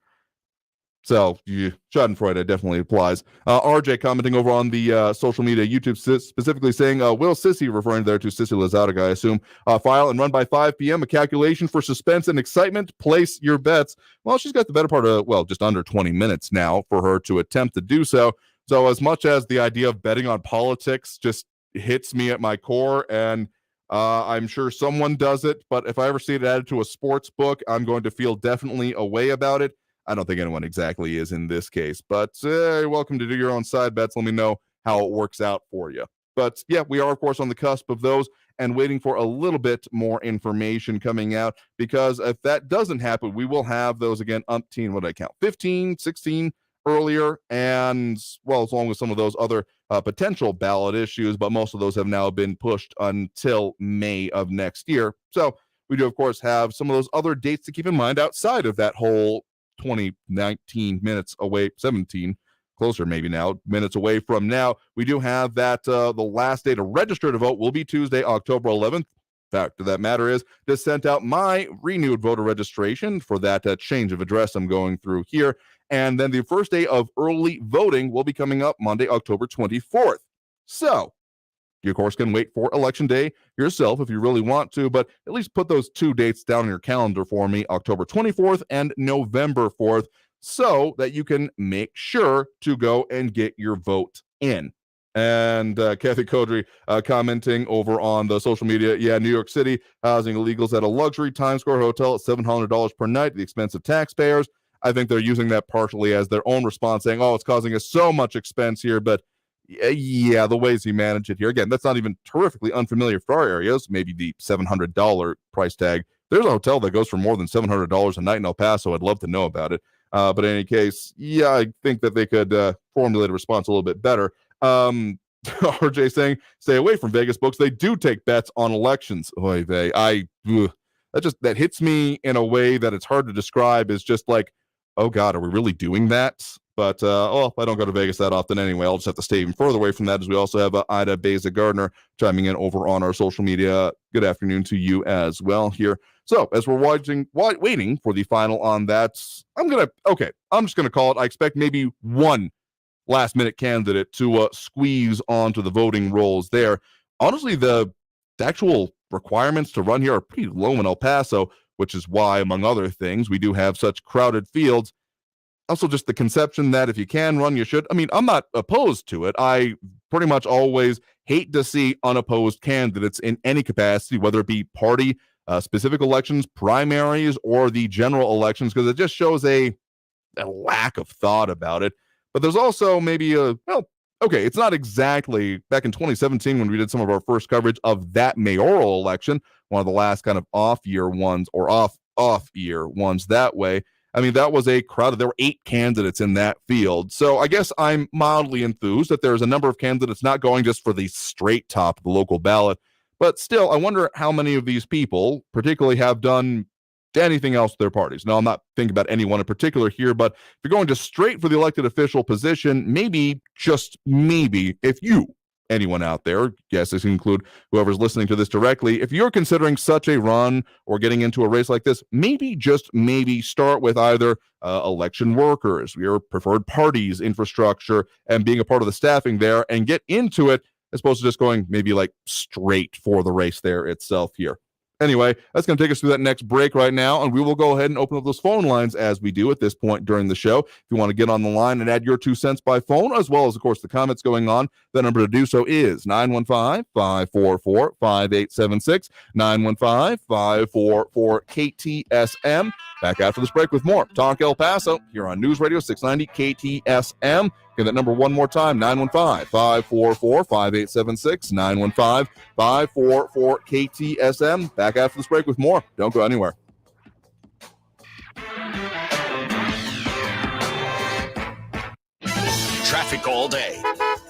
So, schadenfreude definitely applies. RJ commenting over on the social media, YouTube specifically saying, Will Sissy, referring there to Sissy Lazarga, I assume, file and run by 5 p.m. A calculation for suspense and excitement. Place your bets. Well, she's got the better part of, just under 20 minutes now for her to attempt to do so. So as much as the idea of betting on politics just hits me at my core, and I'm sure someone does it, but if I ever see it added to a sports book, I'm going to feel definitely a way about it. I don't think anyone exactly is in this case, but you're welcome to do your own side bets. Let me know how it works out for you. But yeah, we are, of course, on the cusp of those and waiting for a little bit more information coming out, because if that doesn't happen, we will have those again, 15, 16 earlier, and, well, as long as some of those other potential ballot issues, but most of those have now been pushed until May of next year. So we do, of course, have some of those other dates to keep in mind outside of that whole 19 minutes away, 17, closer maybe now, minutes away from now. We do have that the last day to register to vote will be Tuesday, October 11th. Fact of that matter is, just sent out my renewed voter registration for that change of address I'm going through here. And then the first day of early voting will be coming up Monday, October 24th. So you, of course, can wait for Election Day yourself if you really want to, but at least put those two dates down on your calendar for me, October 24th and November 4th, so that you can make sure to go and get your vote in. And Kathy Kodry commenting over on the social media, yeah, New York City housing illegals at a luxury Times Square hotel at $700 per night at the expense of taxpayers. I think they're using that partially as their own response, saying, oh, it's causing us so much expense here, but yeah, the ways you manage it here. Again, that's not even terrifically unfamiliar for our areas. Maybe the $700 price tag. There's a hotel that goes for more than $700 a night in El Paso. I'd love to know about it. But in any case, yeah, I think that they could formulate a response a little bit better. RJ saying, stay away from Vegas books. They do take bets on elections. Oy vey. That hits me in a way that it's hard to describe. Is just like, oh God, are we really doing that? But, I don't go to Vegas that often anyway. I'll just have to stay even further away from that, as we also have Ida Beza-Gardner chiming in over on our social media. Good afternoon to you as well here. So as we're waiting for the final on that, I'm just going to call it. I expect maybe one last-minute candidate to squeeze onto the voting rolls there. Honestly, the actual requirements to run here are pretty low in El Paso, which is why, among other things, we do have such crowded fields. Also, just the conception that if you can run, you should. I mean, I'm not opposed to it. I pretty much always hate to see unopposed candidates in any capacity, whether it be party, specific elections, primaries, or the general elections, because it just shows a lack of thought about it. But there's also maybe it's not exactly back in 2017 when we did some of our first coverage of that mayoral election, one of the last kind of off-year ones or off-year ones that way. I mean, that was a crowd. There were 8 candidates in that field. So I guess I'm mildly enthused that there's a number of candidates not going just for the straight top of the local ballot. But still, I wonder how many of these people particularly have done anything else with their parties. Now, I'm not thinking about anyone in particular here, but if you're going just straight for the elected official position, maybe, just maybe, if you anyone out there, yes, this can include whoever's listening to this directly, if you're considering such a run or getting into a race like this, maybe, just maybe, start with either election workers, your preferred party's infrastructure, and being a part of the staffing there, and get into it, as opposed to just going maybe like straight for the race there itself here. Anyway, that's going to take us through that next break right now, and we will go ahead and open up those phone lines as we do at this point during the show. If you want to get on the line and add your 2 cents by phone, as well as, of course, the comments going on, the number to do so is 915-544-5876, 915-544-KTSM. Back after this break with more Talk El Paso here on News Radio 690 KTSM. Get that number one more time, 915-544-5876, 915-544-KTSM. Back after this break with more. Don't go anywhere. Traffic all day.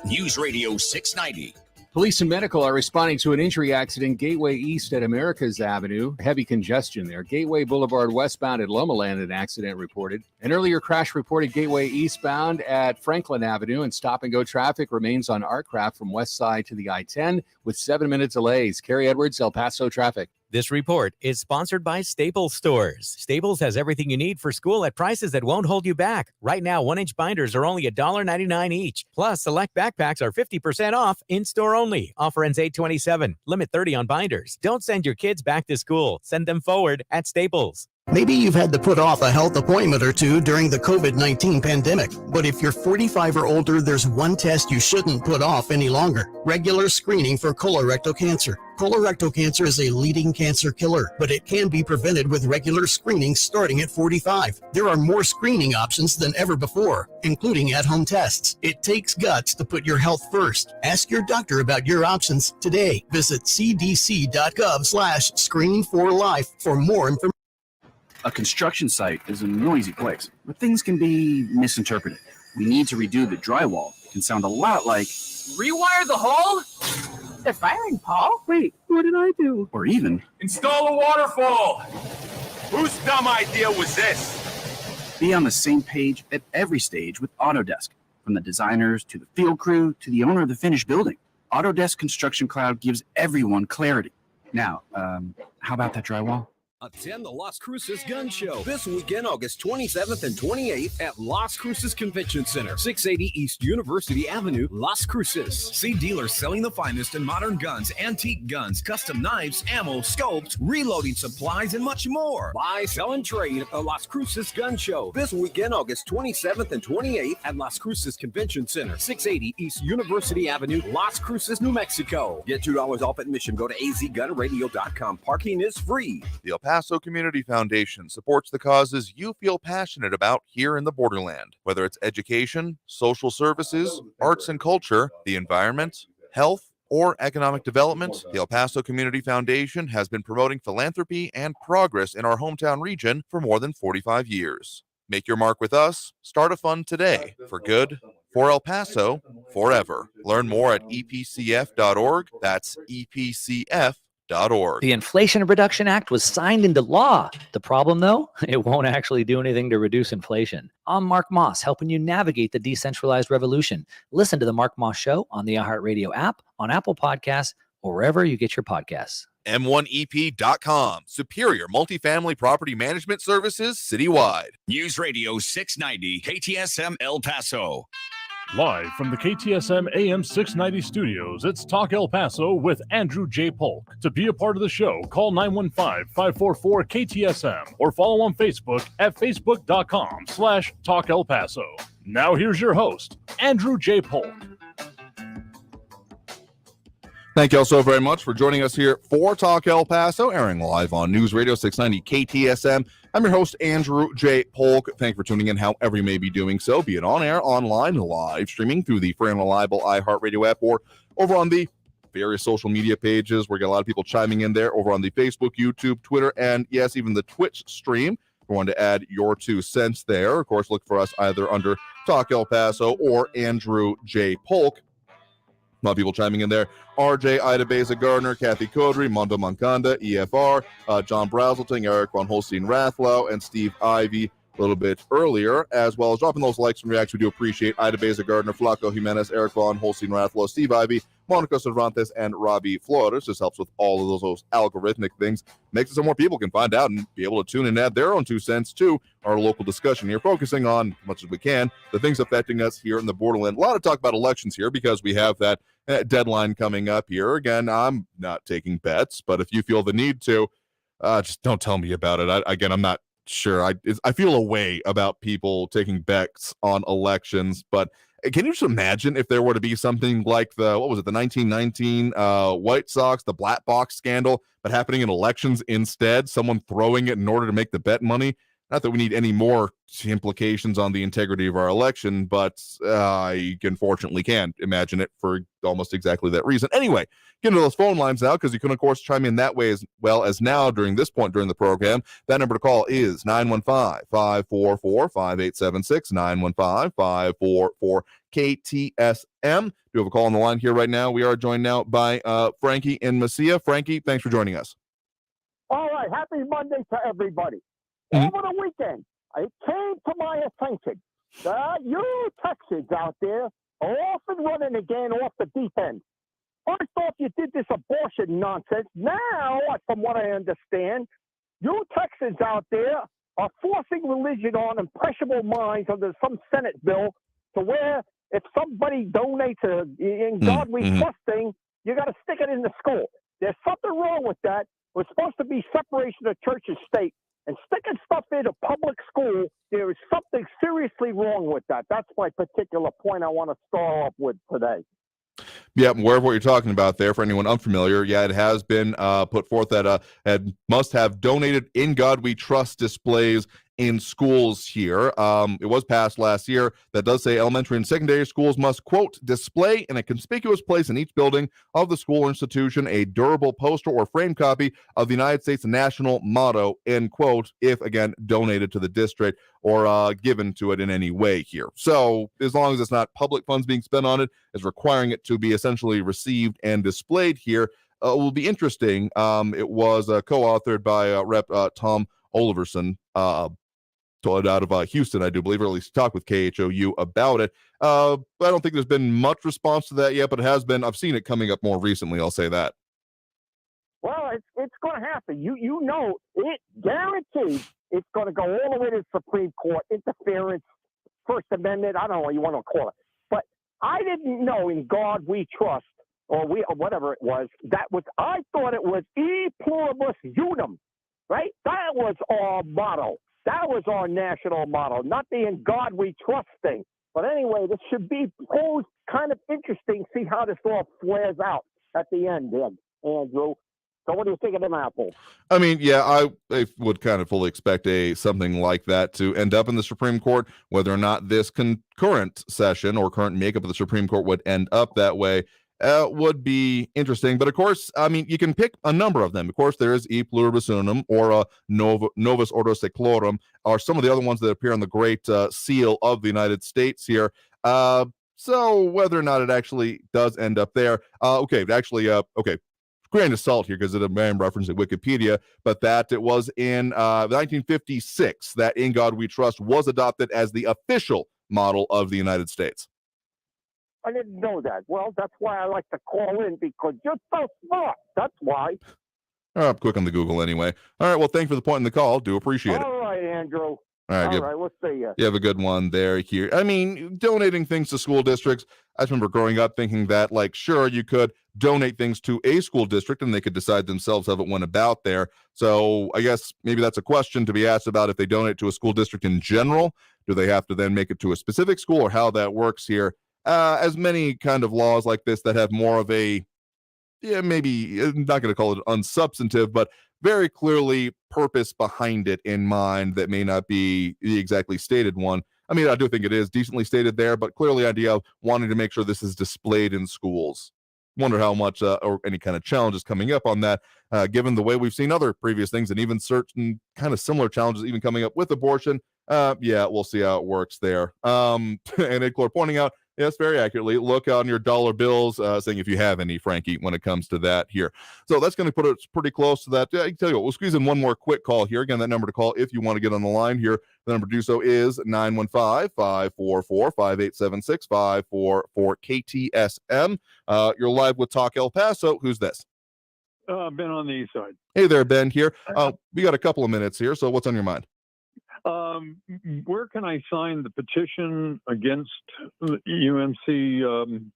News Radio 690. Police and medical are responding to an injury accident Gateway East at Americas Avenue. Heavy congestion there. Gateway Boulevard westbound at Lomaland, an accident reported. An earlier crash reported Gateway eastbound at Franklin Avenue, and stop-and-go traffic remains on Artcraft from west side to the I-10 with 7-minute delays. Kerry Edwards, El Paso traffic. This report is sponsored by Staples Stores. Staples has everything you need for school at prices that won't hold you back. Right now, 1-inch binders are only $1.99 each. Plus, select backpacks are 50% off in-store only. Offer ends 8/27. Limit 30 on binders. Don't send your kids back to school. Send them forward at Staples. Maybe you've had to put off a health appointment or two during the COVID-19 pandemic. But if you're 45 or older, there's one test you shouldn't put off any longer. Regular screening for colorectal cancer. Colorectal cancer is a leading cancer killer, but it can be prevented with regular screening starting at 45. There are more screening options than ever before, including at-home tests. It takes guts to put your health first. Ask your doctor about your options today. Visit cdc.gov/screening4life for more information. A construction site is a noisy place where things can be misinterpreted. We need to redo the drywall. It can sound a lot like, rewire the hole? They're firing, Paul. Wait, what did I do? Or even, Install a waterfall. whose dumb idea was this? Be on the same page at every stage with Autodesk, from the designers to the field crew to the owner of the finished building. Autodesk Construction Cloud gives everyone clarity. Now, how about that drywall? Attend the Las Cruces Gun Show this weekend, August 27th and 28th at Las Cruces Convention Center, 680 East University Avenue, Las Cruces. See dealers selling the finest in modern guns, antique guns, custom knives, ammo, scopes, reloading supplies, and much more. Buy, sell, and trade at the Las Cruces Gun Show this weekend, August 27th and 28th at Las Cruces Convention Center, 680 East University Avenue, Las Cruces, New Mexico. Get $2 off admission. Go to azgunradio.com. Parking is free. The El Paso Community Foundation supports the causes you feel passionate about here in the Borderland, whether it's education, social services, arts and culture, the environment, health, or economic development. The El Paso Community Foundation has been promoting philanthropy and progress in our hometown region for more than 45 years. Make your mark with us. Start a fund today for good, for El Paso, forever. Learn more at epcf.org. That's epcf.org. The Inflation Reduction Act was signed into law. The problem, though, it won't actually do anything to reduce inflation. I'm Mark Moss, helping you navigate the decentralized revolution. Listen to The Mark Moss Show on the iHeartRadio app, on Apple Podcasts, or wherever you get your podcasts. M1EP.com. Superior multifamily property management services citywide. News Radio 690 KTSM El Paso. Live from the KTSM AM 690 studios, it's Talk El Paso with Andrew J. Polk. To be a part of the show, call 915-544-KTSM or follow on Facebook at facebook.com/Talk El Paso. Now here's your host, Andrew J. Polk. Thank you all so very much for joining us here for Talk El Paso, airing live on News Radio 690 KTSM. I'm your host, Andrew J. Polk. Thank you for tuning in however you may be doing so, be it on air, online, live streaming through the free and reliable iHeartRadio app or over on the various social media pages. We're getting a lot of people chiming in there over on the Facebook, YouTube, Twitter, and yes, even the Twitch stream. We want to add your 2 cents there. Of course, look for us either under Talk El Paso or Andrew J. Polk. A lot of people chiming in there. RJ, Ida Beza Gardner, Kathy Codry, Mondo Mancanda, EFR, John Brazelton, Eric Von Holstein Rathlow, and Steve Ivy a little bit earlier, as well as dropping those likes and reacts. We do appreciate Ida Beza Gardner, Flaco Jimenez, Eric Von Holstein Rathlow, Steve Ivy, Monica Cervantes and Robbie Flores. Just helps with all of those algorithmic things. Makes it so more people can find out and be able to tune and add their own 2 cents to our local discussion here, focusing on, as much as we can, the things affecting us here in the Borderland. A lot of talk about elections here because we have that deadline coming up here. Again, I'm not taking bets, but if you feel the need to, just don't tell me about it. I'm not sure. I feel a way about people taking bets on elections, but can you just imagine if there were to be something like the 1919 White Sox, the black box scandal, but happening in elections instead, someone throwing it in order to make the bet money? Not that we need any more implications on the integrity of our election, but I unfortunately can't imagine it for almost exactly that reason. Anyway, get into those phone lines now, because you can, of course, chime in that way as well as now during this point during the program. That number to call is 915-544-5876, 915-544-KTSM. Do have a call on the line here right now. We are joined now by Frankie in Mesilla. Frankie, thanks for joining us. All right, happy Monday to everybody. Mm-hmm. Over the weekend, it came to my attention that you Texans out there are off and running again off the deep end. First off, you did this abortion nonsense. Now, from what I understand, you Texans out there are forcing religion on impressionable minds under some Senate bill to where if somebody donates in God we trust thing, you got to stick it in the school. There's something wrong with that. We're supposed to be separation of church and state. And sticking stuff into public school, there is something seriously wrong with that. That's my particular point I want to start off with today. Yeah, I'm aware of what you're talking about there. For anyone unfamiliar, yeah, it has been put forth that must have donated "In God We Trust" displays in schools here. It was passed last year. That does say elementary and secondary schools must, quote, display in a conspicuous place in each building of the school or institution a durable poster or frame copy of the United States national motto, end quote, if, again, donated to the district or given to it in any way here. So as long as it's not public funds being spent on it, it's requiring it to be essentially received and displayed here. It will be interesting. It was co-authored by Rep. Tom Oliverson, out of Houston, I do believe, or at least talked with KHOU about it. I don't think there's been much response to that yet, but it has been. I've seen it coming up more recently, I'll say that. Well, it's going to happen. You know, it guaranteed it's going to go all the way to the Supreme Court, interference, First Amendment, I don't know what you want to call it. But I didn't know "In God We Trust" or whatever it was. I thought it was "E pluribus unum," right? That was our motto. That was our national motto, not the "In God We Trust" thing. But anyway, this should be posed kind of interesting, see how this all flares out at the end, Andrew. So what do you think of them apples? I mean, yeah, I would kind of fully expect something like that to end up in the Supreme Court. Whether or not this concurrent session or current makeup of the Supreme Court would end up that way would be interesting. But of course, I mean, you can pick a number of them. Of course, there is "E pluribus unum" or "Novus Ordo Seclorum," or some of the other ones that appear on the Great Seal of the United States here. So whether or not it actually does end up there, okay, grain of salt here because it's a man reference at Wikipedia, but that it was in 1956 that "In God We Trust" was adopted as the official model of the United States. I didn't know that. Well, that's why I like to call in, because you're so smart. That's why. I'm quick on the Google anyway. All right, well, thanks for the point in the call. Do appreciate it. All right, Andrew. All right, we'll see you. You have a good one there here. I mean, donating things to school districts, I just remember growing up thinking that, like, sure, you could donate things to a school district and they could decide themselves how it went about there. So I guess maybe that's a question to be asked about if they donate to a school district in general. Do they have to then make it to a specific school, or how that works here? As many kind of laws like this that have more of a, maybe I'm not going to call it unsubstantive, but very clearly purpose behind it in mind that may not be the exactly stated one. I mean, I do think it is decently stated there, but clearly the idea of wanting to make sure this is displayed in schools. Wonder how much or any kind of challenges coming up on that, given the way we've seen other previous things and even certain kind of similar challenges even coming up with abortion. Yeah, we'll see how it works there. And Ed Clore pointing out Yes, very accurately. Look on your dollar bills, saying if you have any, Frankie, when it comes to that here. So that's going to put us pretty close to that. I can tell you what, we'll squeeze in one more quick call here. Again, that number to call if you want to get on the line here. The number to do so is 915-544-5876, 544-KTSM. You're live with Talk El Paso. Who's this? Ben on the east side. Hey there, Ben here. We got a couple of minutes here, so what's on your mind? Where can I sign the petition against UMC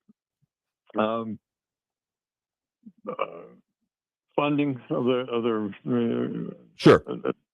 funding of the Sure.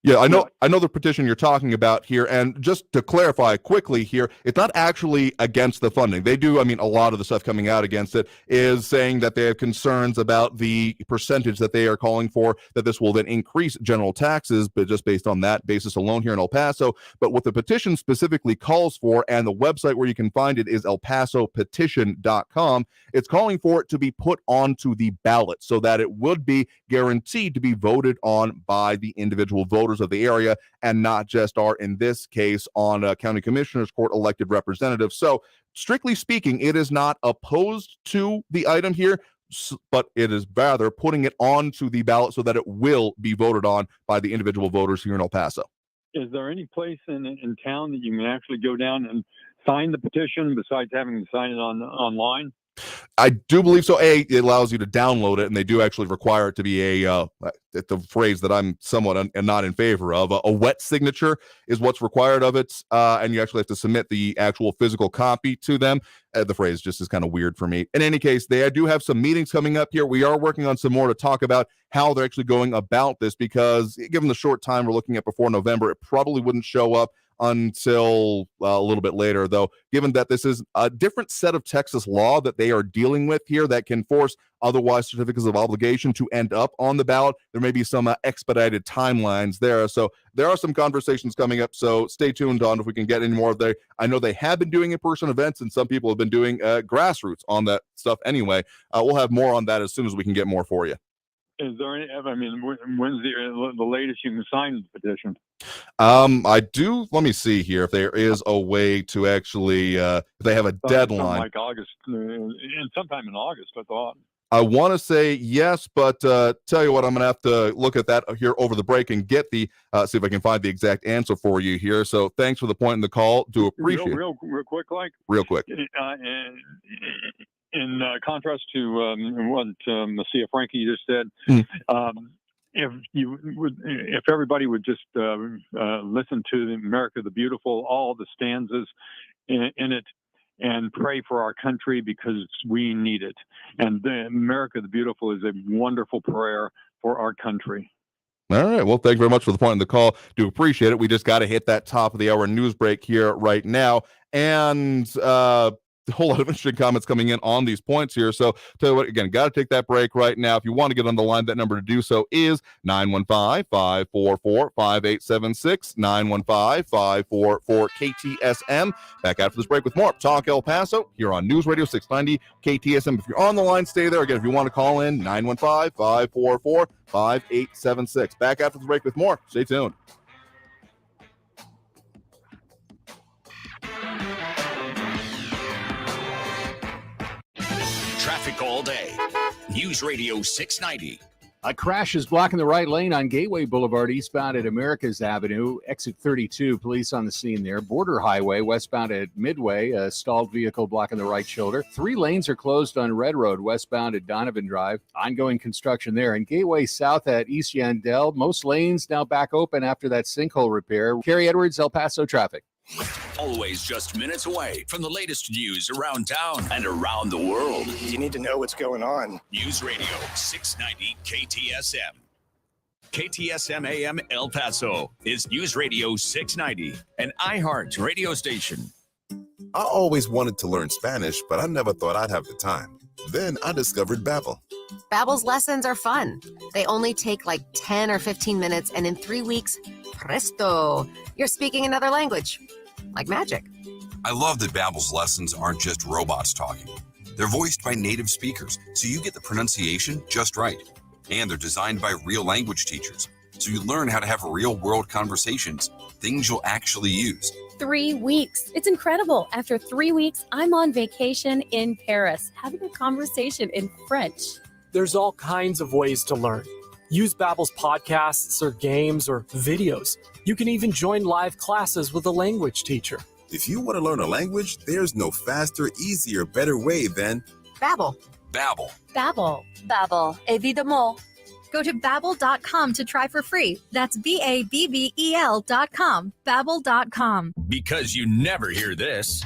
Yeah, I know the petition you're talking about here, and just to clarify quickly here, it's not actually against the funding. They do, a lot of the stuff coming out against it is saying that they have concerns about the percentage that they are calling for, that this will then increase general taxes, but just based on that basis alone here in El Paso. But what the petition specifically calls for, and the website where you can find it is elpasopetition.com, it's calling for it to be put onto the ballot so that it would be guaranteed to be voted on by the individual voters of the area, and not just are, in this case, on a county commissioner's court elected representatives. So strictly speaking, it is not opposed to the item here, but it is rather putting it onto the ballot so that it will be voted on by the individual voters here in El Paso. Is there any place in town that you can actually go down and sign the petition besides having to sign it online? I do believe so. It allows you to download it, and they do actually require it to be the phrase that I'm somewhat not in favor of. A wet signature is what's required of it, and you actually have to submit the actual physical copy to them. The phrase just is kind of weird for me. In any case, I do have some meetings coming up here. We are working on some more to talk about how they're actually going about this, because given the short time we're looking at before November, it probably wouldn't show up until a little bit later, though, given that this is a different set of Texas law that they are dealing with here that can force otherwise certificates of obligation to end up on the ballot. There may be some expedited timelines there. So there are some conversations coming up. So stay tuned on if we can get any more of there. I know they have been doing in-person events, and some people have been doing grassroots on that stuff anyway. We'll have more on that as soon as we can get more for you. Is there any, when's the latest you can sign the petition? I do. Let me see here if there is a way to actually, if they have a deadline. Like August, sometime in August, I thought. I want to say yes, but tell you what, I'm going to have to look at that here over the break and get see if I can find the exact answer for you here. So thanks for the point in the call. Do appreciate it. Real quick, Real quick. In contrast to what Messiah Frankie just said, if everybody would just listen to America the Beautiful, all the stanzas in it, and pray for our country because we need it. And America the Beautiful is a wonderful prayer for our country. All right. Well, thank you very much for the point in the call. Do appreciate it. We just got to hit that top of the hour news break here right now. And a whole lot of interesting comments coming in on these points here. So tell you what, again, got to take that break right now. If you want to get on the line, that number to do so is 915-544-5876, 915-544-KTSM. Back after this break with more Talk El Paso here on News Radio 690 KTSM. If you're on the line, stay there. Again, if you want to call in, 915-544-5876. Back after the break with more. Stay tuned. Traffic all day. News Radio 690. A crash is blocking the right lane on Gateway Boulevard eastbound at Americas Avenue. Exit 32, police on the scene there. Border Highway westbound at Midway, a stalled vehicle blocking the right shoulder. 3 lanes are closed on Red Road westbound at Donovan Drive. Ongoing construction there. And Gateway south at East Yandell. Most lanes now back open after that sinkhole repair. Carrie Edwards, El Paso traffic. Always just minutes away from the latest news around town and around the world. You need to know what's going on. News Radio 690 KTSM. KTSM AM El Paso is News Radio 690, an iHeart radio station. I always wanted to learn Spanish, but I never thought I'd have the time. Then I discovered Babbel. Babbel's lessons are fun. They only take like 10 or 15 minutes, and in 3 weeks, presto, you're speaking another language. Like magic. I love that Babbel's lessons aren't just robots talking. They're voiced by native speakers, so you get the pronunciation just right. And they're designed by real language teachers, so you learn how to have real-world conversations, things you'll actually use. 3 weeks. It's incredible. After 3 weeks, I'm on vacation in Paris, having a conversation in French. There's all kinds of ways to learn. Use Babbel's podcasts or games or videos. You can even join live classes with a language teacher. If you want to learn a language, there's no faster, easier, better way than Babbel. Babbel. Babbel. Babbel, évidemment. Go to Babbel.com to try for free. That's BABBEL.com. Babbel.com. Because you never hear this.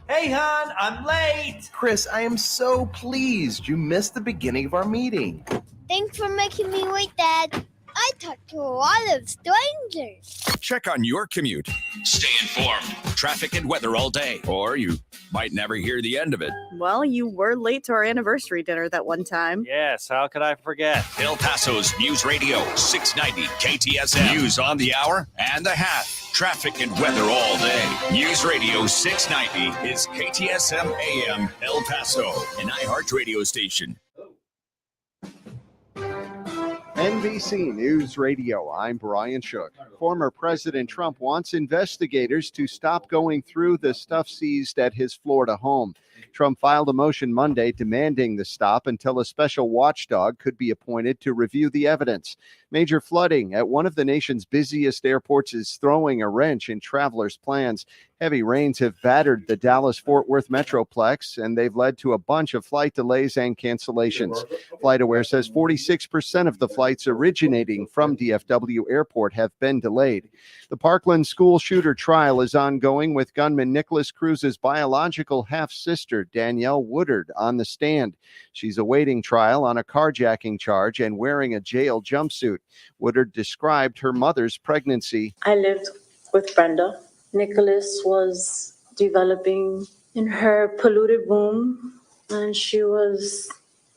Hey, hon, I'm late. Chris, I am so pleased you missed the beginning of our meeting. Thanks for making me wait, Dad. I talked to a lot of strangers. Check on your commute. Stay informed. Traffic and weather all day. Or you might never hear the end of it. Well, you were late to our anniversary dinner that one time. Yes, how could I forget? El Paso's News Radio 690 KTSM. News on the hour and a half. Traffic and weather all day. News Radio 690 is KTSM AM El Paso, an iHeart radio station. NBC News Radio, I'm Brian Shook. Former President Trump wants investigators to stop going through the stuff seized at his Florida home. Trump filed a motion Monday demanding the stop until a special watchdog could be appointed to review the evidence. Major flooding at one of the nation's busiest airports is throwing a wrench in travelers' plans. Heavy rains have battered the Dallas-Fort Worth Metroplex, and they've led to a bunch of flight delays and cancellations. FlightAware says 46% of the flights originating from DFW Airport have been delayed. The Parkland school shooter trial is ongoing with gunman Nicholas Cruz's biological half-sister, Danielle Woodard, on the stand. She's awaiting trial on a carjacking charge and wearing a jail jumpsuit. Woodard described her mother's pregnancy. I lived with Brenda. Nicholas was developing in her polluted womb, and she was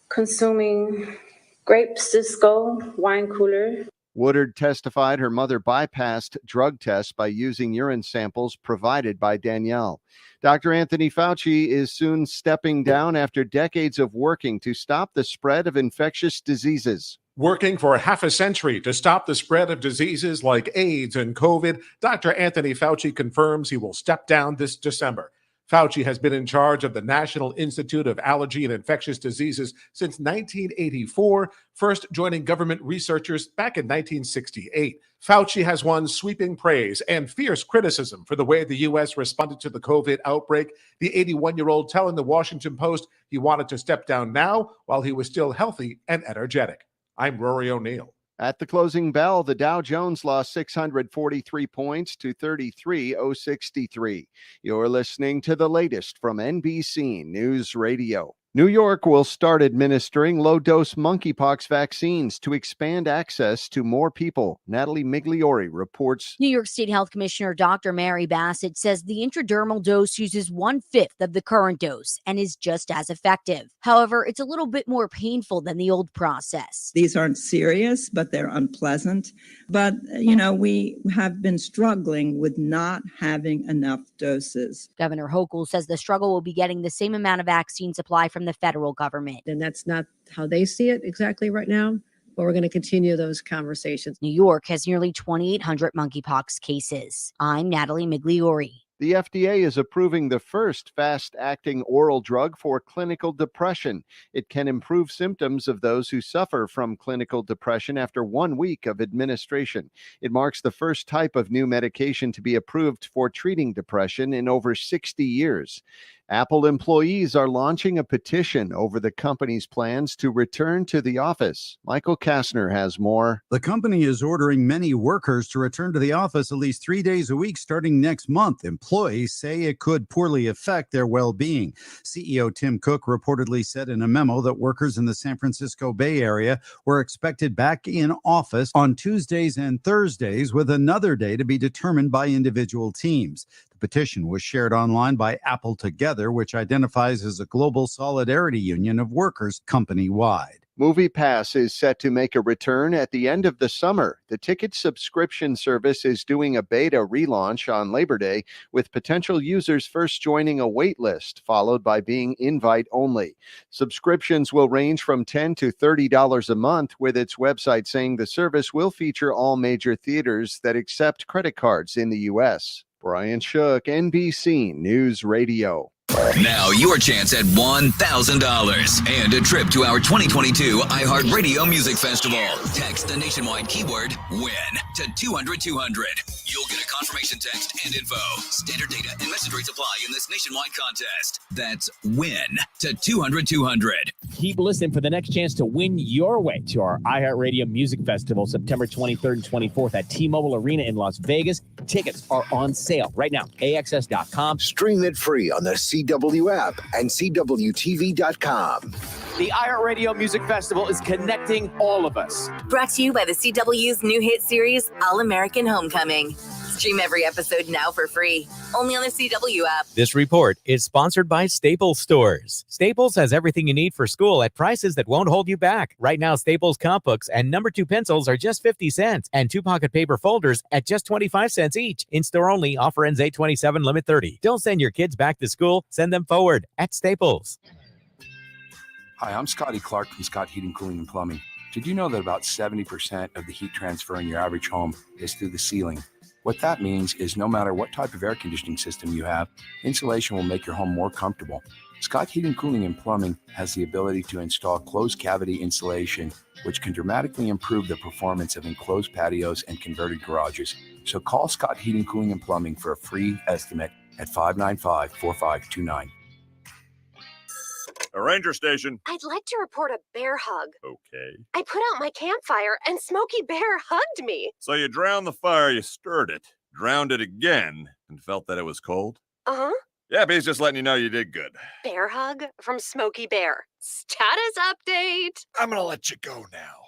consuming grape Cisco wine cooler. Woodard testified her mother bypassed drug tests by using urine samples provided by Danielle. Dr. Anthony Fauci is soon stepping down after decades of working to stop the spread of infectious diseases. Working for half a century to stop the spread of diseases like AIDS and COVID, Dr. Anthony Fauci confirms he will step down this December. Fauci has been in charge of the National Institute of Allergy and Infectious Diseases since 1984, first joining government researchers back in 1968. Fauci has won sweeping praise and fierce criticism for the way the U.S. responded to the COVID outbreak, the 81-year-old telling the Washington Post he wanted to step down now while he was still healthy and energetic. I'm Rory O'Neill. At the closing bell, the Dow Jones lost 643 points to 33,063. You're listening to the latest from NBC News Radio. New York will start administering low-dose monkeypox vaccines to expand access to more people. Natalie Migliori reports. New York State Health Commissioner Dr. Mary Bassett says the intradermal dose uses 1/5 of the current dose and is just as effective. However, it's a little bit more painful than the old process. These aren't serious, but they're unpleasant. But, we have been struggling with not having enough doses. Governor Hochul says the struggle will be getting the same amount of vaccine supply from the federal government. And that's not how they see it exactly right now, but we're going to continue those conversations. New York has nearly 2,800 monkeypox cases. I'm Natalie Migliori. The FDA is approving the first fast-acting oral drug for clinical depression. It can improve symptoms of those who suffer from clinical depression after 1 week of administration. It marks the first type of new medication to be approved for treating depression in over 60 years. Apple employees are launching a petition over the company's plans to return to the office. Michael Kastner has more. The company is ordering many workers to return to the office at least 3 days a week starting next month. Employees say it could poorly affect their well-being. CEO Tim Cook reportedly said in a memo that workers in the San Francisco Bay Area were expected back in office on Tuesdays and Thursdays, with another day to be determined by individual teams. The petition was shared online by Apple Together, which identifies as a global solidarity union of workers company-wide. MoviePass is set to make a return at the end of the summer. The ticket subscription service is doing a beta relaunch on Labor Day, with potential users first joining a wait list, followed by being invite only. Subscriptions will range from $10 to $30 a month, with its website saying the service will feature all major theaters that accept credit cards in the U.S. Brian Shook, NBC News Radio. Now your chance at $1,000 and a trip to our 2022 iHeartRadio Music Festival. Text the nationwide keyword WIN to 200-200. You'll get a confirmation text and info. Standard data and message rates apply in this nationwide contest. That's WIN to 200-200. Keep listening for the next chance to win your way to our iHeartRadio Music Festival, September 23rd and 24th at T-Mobile Arena in Las Vegas. Tickets are on sale right now. AXS.com. Stream it free on the CW app and CWTV.com. The iHeartRadio Music Festival is connecting all of us. Brought to you by the CW's new hit series, All American Homecoming. Stream every episode now for free, only on the CW app. This report is sponsored by Staples Stores. Staples has everything you need for school at prices that won't hold you back. Right now, Staples comp books and number 2 pencils are just 50 cents, and 2 pocket paper folders at just 25 cents each. In-store only, offer ends 8/27, limit 30. Don't send your kids back to school, send them forward at Staples. Hi, I'm Scotty Clark from Scott Heating, Cooling, and Plumbing. Did you know that about 70% of the heat transfer in your average home is through the ceiling? What that means is no matter what type of air conditioning system you have, insulation will make your home more comfortable. Scott Heating, Cooling, and Plumbing has the ability to install closed cavity insulation, which can dramatically improve the performance of enclosed patios and converted garages. So call Scott Heating, Cooling, and Plumbing for a free estimate at 595-4529. A ranger station. I'd like to report a bear hug. Okay. I put out my campfire and Smokey Bear hugged me. So you drowned the fire, you stirred it, drowned it again, and felt that it was cold? Uh-huh. Yeah, but he's just letting you know you did good. Bear hug from Smokey Bear. Status update. I'm going to let you go now.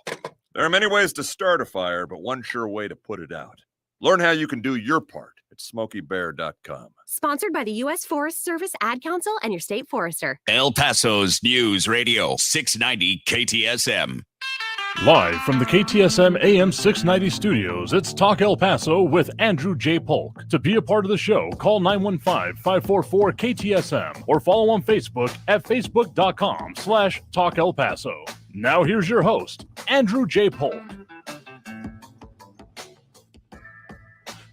There are many ways to start a fire, but one sure way to put it out. Learn how you can do your part at SmokeyBear.com. Sponsored by the U.S. Forest Service Ad Council and your state forester. El Paso's News Radio 690 KTSM. Live from the KTSM AM 690 studios, it's Talk El Paso with Andrew J. Polk. To be a part of the show, call 915-544-KTSM or follow on Facebook at facebook.com/Talk El Paso. Now here's your host, Andrew J. Polk.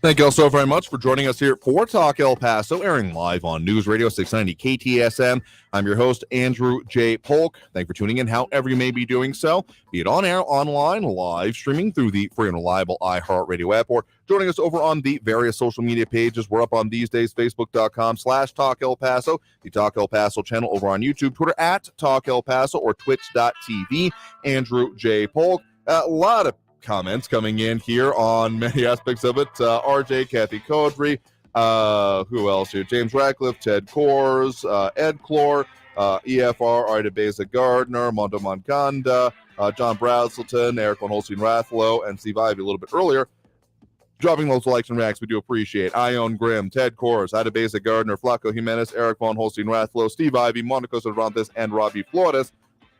Thank you all so very much for joining us here for Talk El Paso, airing live on News Radio 690 KTSM. I'm your host, Andrew J. Polk. Thank you for tuning in, however you may be doing so, be it on air, online, live, streaming through the free and reliable iHeartRadio app, or joining us over on the various social media pages. We're up on these days, facebook.com/Talk El Paso, the Talk El Paso channel over on YouTube, Twitter at Talk El Paso, or twitch.tv, Andrew J. Polk. A lot of comments coming in here on many aspects of it. RJ, Kathy Codry, who else here? James Ratcliffe, Ted Kors, Ed Clore, EFR, Ida Beza Gardner, Mondo Moncanda, John Brazelton, Eric Von Holstein Rathlow, and Steve Ivey a little bit earlier. Dropping those likes and reacts, we do appreciate. Ione Grimm, Ted Kors, Ida Beza Gardner, Flaco Jimenez, Eric Von Holstein Rathlow, Steve Ivey, Monaco Cervantes, and Robbie Flores.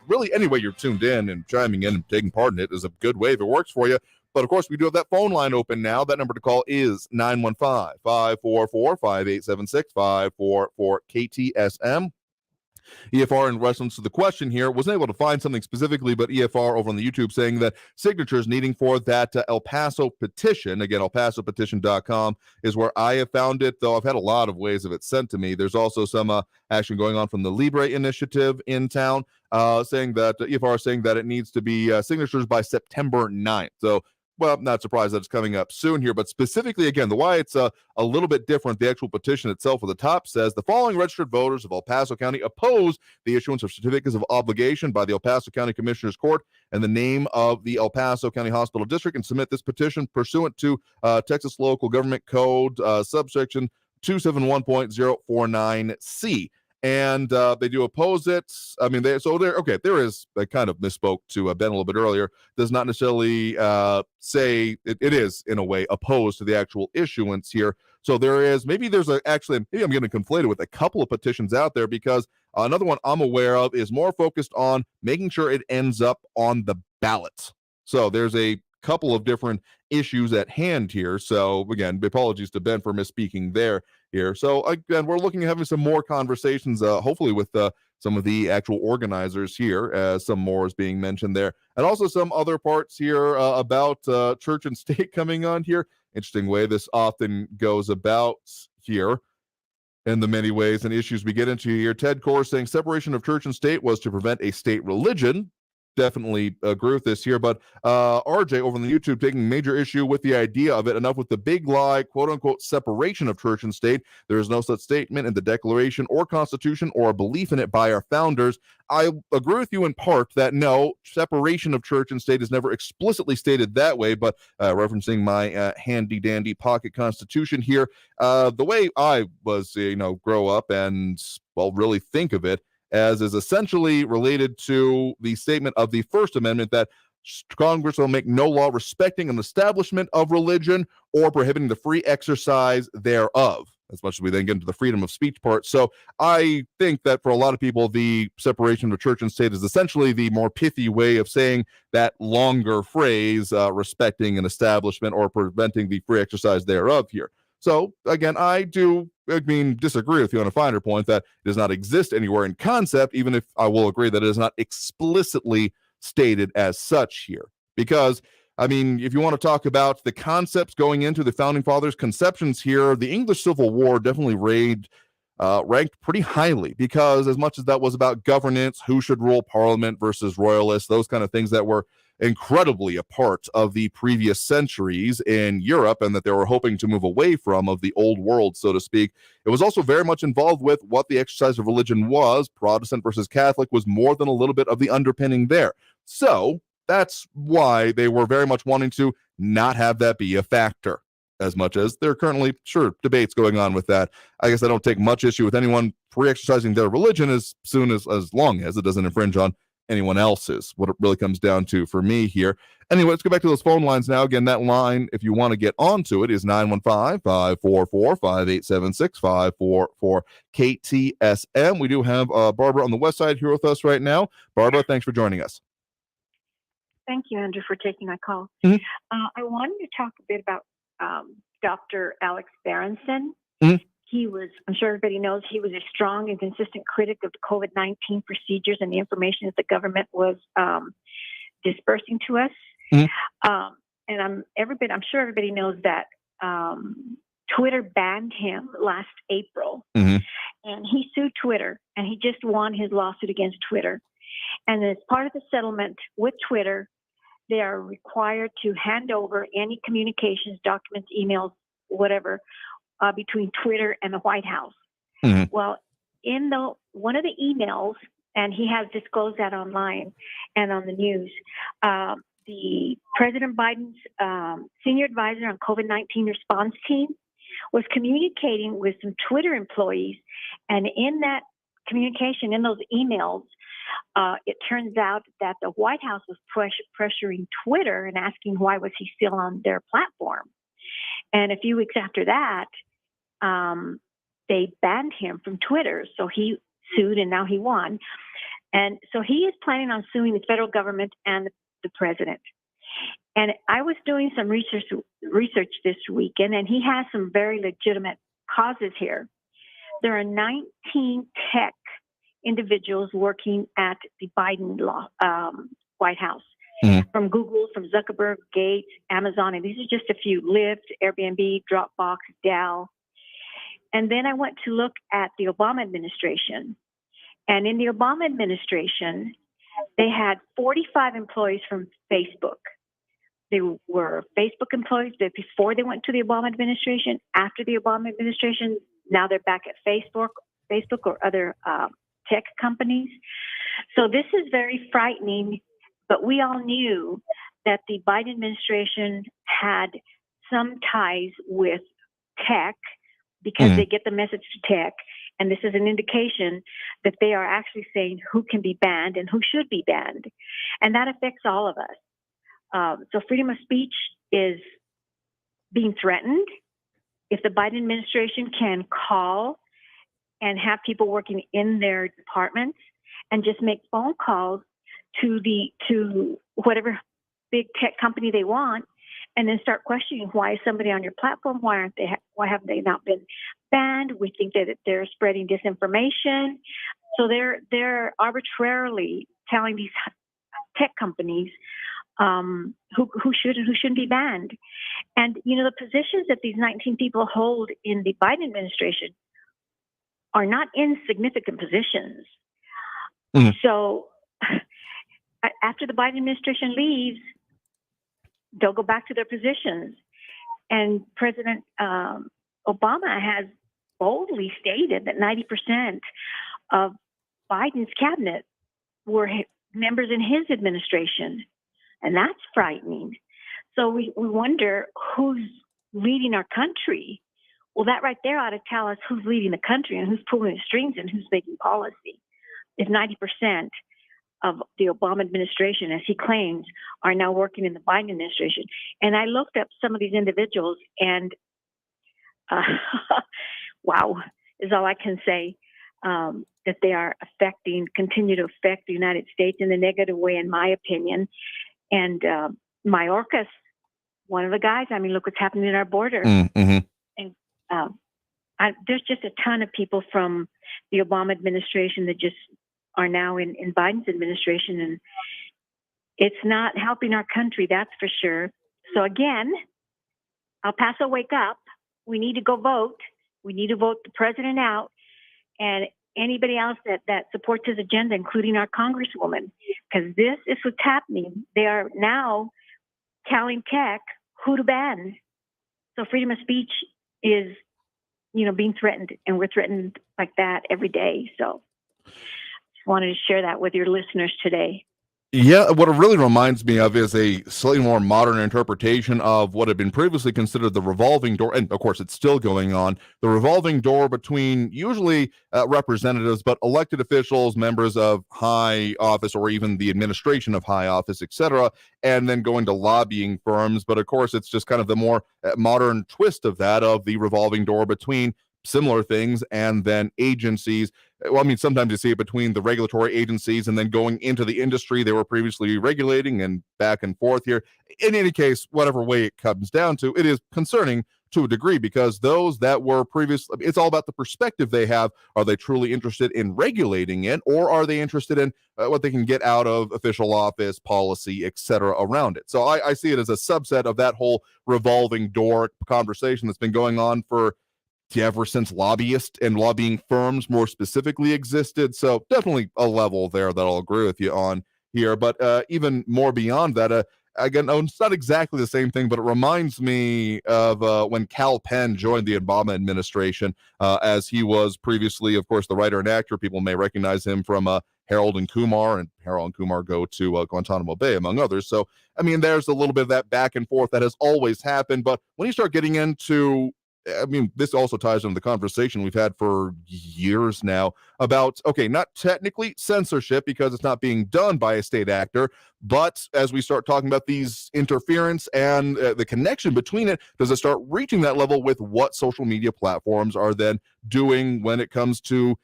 Really, any way you're tuned in and chiming in and taking part in it is a good way if it works for you. But, of course, we do have that phone line open now. That number to call is 915-544-5876, 544-KTSM. EFR, in reference to the question here, wasn't able to find something specifically, but EFR over on the YouTube saying that signatures needing for that El Paso petition, again, elpasopetition.com is where I have found it, though I've had a lot of ways of it sent to me. There's also some action going on from the Libre initiative in town, saying that EFR saying that it needs to be signatures by September 9th. So, well, not surprised that it's coming up soon here, but specifically, again, the why it's a little bit different, the actual petition itself at the top says, the following registered voters of El Paso County oppose the issuance of certificates of obligation by the El Paso County Commissioners Court and the name of the El Paso County Hospital District, and submit this petition pursuant to Texas Local Government Code subsection 271.049C. And they do oppose it. I mean, there is, I kind of misspoke to Ben a little bit earlier, does not necessarily say it is, in a way, opposed to the actual issuance here. So maybe I'm getting conflated with a couple of petitions out there, because another one I'm aware of is more focused on making sure it ends up on the ballot. So there's a couple of different issues at hand here. So again, apologies to Ben for misspeaking there here. So again, we're looking at having some more conversations, hopefully with some of the actual organizers here, as some more is being mentioned there, and also some other parts here about church and state coming on here interesting way this often goes about here in the many ways and issues we get into here. Ted Core saying separation of church and state was to prevent a state religion. Definitely agree with this here, but RJ over on the YouTube taking major issue with the idea of it. Enough with the big lie, quote unquote, separation of church and state. There is no such statement in the Declaration or Constitution or a belief in it by our founders. I agree with you in part that no, separation of church and state is never explicitly stated that way, but referencing my handy dandy pocket Constitution here, the way I was, grow up and, well, really think of it, as is essentially related to the statement of the First Amendment that Congress will make no law respecting an establishment of religion or prohibiting the free exercise thereof, as much as we then get into the freedom of speech part. So I think that for a lot of people, the separation of church and state is essentially the more pithy way of saying that longer phrase, respecting an establishment or preventing the free exercise thereof here. So, again, I disagree with you on a finer point that it does not exist anywhere in concept, even if I will agree that it is not explicitly stated as such here. Because, if you want to talk about the concepts going into the Founding Fathers' conceptions here, the English Civil War definitely ranked pretty highly, because as much as that was about governance, who should rule Parliament versus royalists, those kind of things that were incredibly a part of the previous centuries in Europe and that they were hoping to move away from, of the old world, so to speak. It was also very much involved with what the exercise of religion was. Protestant versus Catholic was more than a little bit of the underpinning there. So that's why they were very much wanting to not have that be a factor, as much as there are currently, debates going on with that. I guess I don't take much issue with anyone free exercising their religion as long as it doesn't infringe on anyone else's, what it really comes down to for me here. Anyway, let's go back to those phone lines now. Again, that line, if you want to get onto it, is 915-544-5876, 544-KTSM. We do have Barbara on the west side here with us right now. Barbara, thanks for joining us. Thank you, Andrew, for taking my call. Mm-hmm. I wanted to talk a bit about Dr. Alex Berenson. Mm-hmm. I'm sure everybody knows, he was a strong and consistent critic of the COVID-19 procedures and the information that the government was dispersing to us. Mm-hmm. And I'm sure everybody knows that Twitter banned him last April. Mm-hmm. And he sued Twitter, and he just won his lawsuit against Twitter. And as part of the settlement with Twitter, they are required to hand over any communications, documents, emails, whatever, between Twitter and the White House. Mm-hmm. Well, in one of the emails, and he has disclosed that online and on the news, the President Biden's senior advisor on COVID-19 response team was communicating with some Twitter employees, and in that communication, in those emails, it turns out that the White House was pressuring Twitter and asking why was he still on their platform. And a few weeks after that, they banned him from Twitter. So he sued, and now he won. And so he is planning on suing the federal government and the president. And I was doing some research this weekend, and he has some very legitimate causes here. There are 19 tech individuals working at the Biden White House. Mm-hmm. From Google, from Zuckerberg, Gates, Amazon, and these are just a few: Lyft, Airbnb, Dropbox, Dell. And then I went to look at the Obama administration. And in the Obama administration, they had 45 employees from Facebook. They were Facebook employees before they went to the Obama administration. After the Obama administration, now they're back at Facebook or other tech companies. So this is very frightening. But we all knew that the Biden administration had some ties with tech because they get the message to tech. And this is an indication that they are actually saying who can be banned and who should be banned. And that affects all of us. So freedom of speech is being threatened. If the Biden administration can call and have people working in their departments and just make phone calls to whatever big tech company they want, and then start questioning, why is somebody on your platform? Why have they not been banned? We think that they're spreading disinformation. So they're arbitrarily telling these tech companies who should and who shouldn't be banned. And, the positions that these 19 people hold in the Biden administration are not insignificant positions. So after the Biden administration leaves, they'll go back to their positions. And President Obama has boldly stated that 90% of Biden's cabinet were members in his administration. And that's frightening. So we wonder who's leading our country. Well, that right there ought to tell us who's leading the country and who's pulling the strings and who's making policy. If 90% of the Obama administration, as he claims, are now working in the Biden administration. And I looked up some of these individuals, and wow, is all I can say, that they are continue to affect the United States in a negative way, in my opinion. And Mayorkas, one of the guys, look what's happening at our border. And there's just a ton of people from the Obama administration that just are now in Biden's administration, and it's not helping our country, that's for sure. So again, El Paso, wake up. We need to go vote. We need to vote the president out, and anybody else that supports his agenda, including our congresswoman, because this is what's happening. They are now telling tech who to ban. So freedom of speech is, being threatened, and we're threatened like that every day. So just wanted to share that with your listeners today. Yeah, what it really reminds me of is a slightly more modern interpretation of what had been previously considered the revolving door, and of course it's still going on, the revolving door between usually representatives, but elected officials, members of high office, or even the administration of high office, etc., and then going to lobbying firms. But of course, it's just kind of the more modern twist of that, of the revolving door between similar things and then agencies. Well, sometimes you see it between the regulatory agencies and then going into the industry they were previously regulating, and back and forth here. In any case, whatever way it comes down to, it is concerning to a degree, because those that were previously, it's all about the perspective they have. Are they truly interested in regulating it, or are they interested in what they can get out of official office, policy, etc. around it? So I see it as a subset of that whole revolving door conversation that's been going on for ever since lobbyists and lobbying firms more specifically existed. So definitely a level there that I'll agree with you on here. But even more beyond that, again, it's not exactly the same thing, but it reminds me of when Kal Penn joined the Obama administration, as he was previously, of course, the writer and actor. People may recognize him from Harold and Kumar, and Harold and Kumar go to Guantanamo Bay, among others. So, there's a little bit of that back and forth that has always happened. But when you start getting into, this also ties into the conversation we've had for years now about, okay, not technically censorship because it's not being done by a state actor, but as we start talking about these interference and the connection between it, does it start reaching that level with what social media platforms are then doing when it comes to,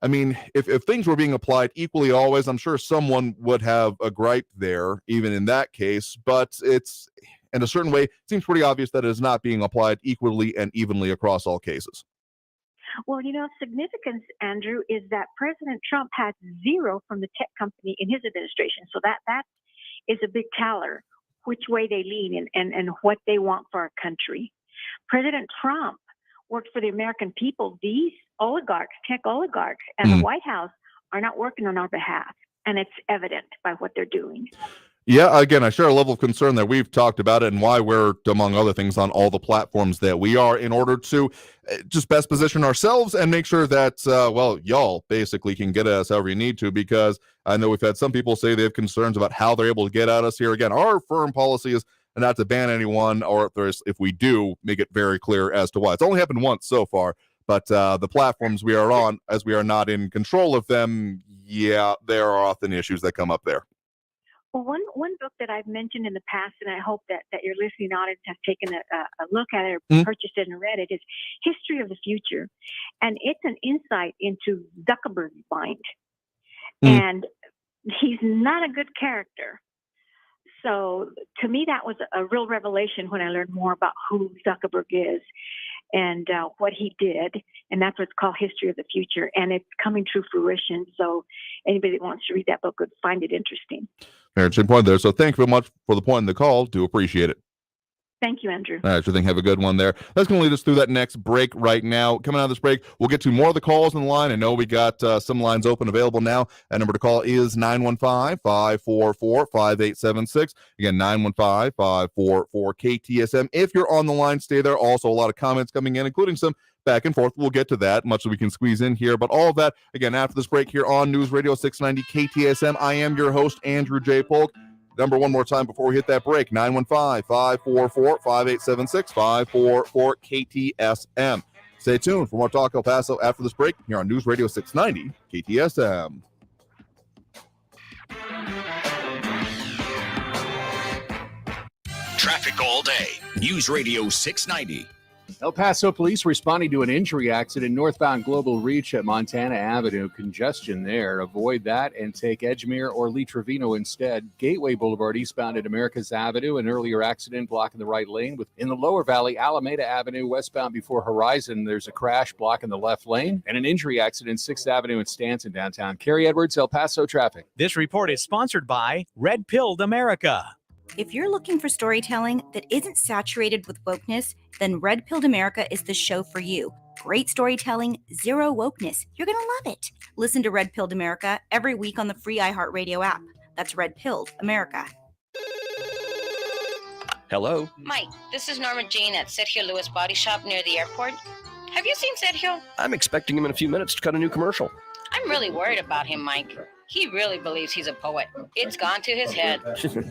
if things were being applied equally always, I'm sure someone would have a gripe there, even in that case, but it's, in a certain way, it seems pretty obvious that it is not being applied equally and evenly across all cases. Well, significance, Andrew, is that President Trump had zero from the tech company in his administration. So that is a big teller which way they lean and what they want for our country. President Trump worked for the American people. These oligarchs, tech oligarchs at the White House are not working on our behalf. And it's evident by what they're doing. Yeah, again, I share a level of concern that we've talked about it, and why we're, among other things, on all the platforms that we are, in order to just best position ourselves and make sure that, y'all basically can get at us however you need to, because I know we've had some people say they have concerns about how they're able to get at us here. Again, our firm policy is not to ban anyone, or if we do, make it very clear as to why. It's only happened once so far, but the platforms we are on, as we are not in control of them, yeah, there are often issues that come up there. Well, one book that I've mentioned in the past, and I hope that your listening audience has taken a look at it or purchased it and read it, is History of the Future. And it's an insight into Zuckerberg's mind. And he's not a good character. So to me, that was a real revelation when I learned more about who Zuckerberg is and what he did. And that's what's called History of the Future. And it's coming to fruition. So anybody that wants to read that book would find it interesting. Very interesting point there. So thank you very much for the point in the call. Do appreciate it. Thank you, Andrew. All right, sure thing. Have a good one there. That's going to lead us through that next break right now. Coming out of this break, we'll get to more of the calls in the line. I know we got some lines open available now. That number to call is 915-544-5876. Again, 915-544-KTSM. If you're on the line, stay there. Also, a lot of comments coming in, including some back and forth. We'll get to that, much as we can squeeze in here. But all of that, again, after this break here on News Radio 690 KTSM. I am your host, Andrew J. Polk. Number one more time before we hit that break, 915-544-5876, 544-KTSM. Stay tuned for more Talk El Paso after this break here on News Radio 690 KTSM. Traffic all day. News Radio 690. El Paso police responding to an injury accident northbound Global Reach at Montana Avenue. Congestion there. Avoid that and take Edgemere or Lee Trevino instead. Gateway Boulevard eastbound at Americas Avenue. An earlier accident blocking the right lane. In the lower valley, Alameda Avenue westbound before Horizon. There's a crash blocking the left lane. And an injury accident 6th Avenue and Stanton downtown. Carrie Edwards, El Paso traffic. This report is sponsored by Red Pilled America. If you're looking for storytelling that isn't saturated with wokeness, then Red Pilled America is the show for you. Great storytelling, zero wokeness. You're going to love it. Listen to Red Pilled America every week on the free iHeartRadio app. That's Red Pilled America. Hello? Mike, this is Norma Jean at Sergio Lewis Body Shop near the airport. Have you seen Sergio? I'm expecting him in a few minutes to cut a new commercial. I'm really worried about him, Mike. He really believes he's a poet. It's gone to his head.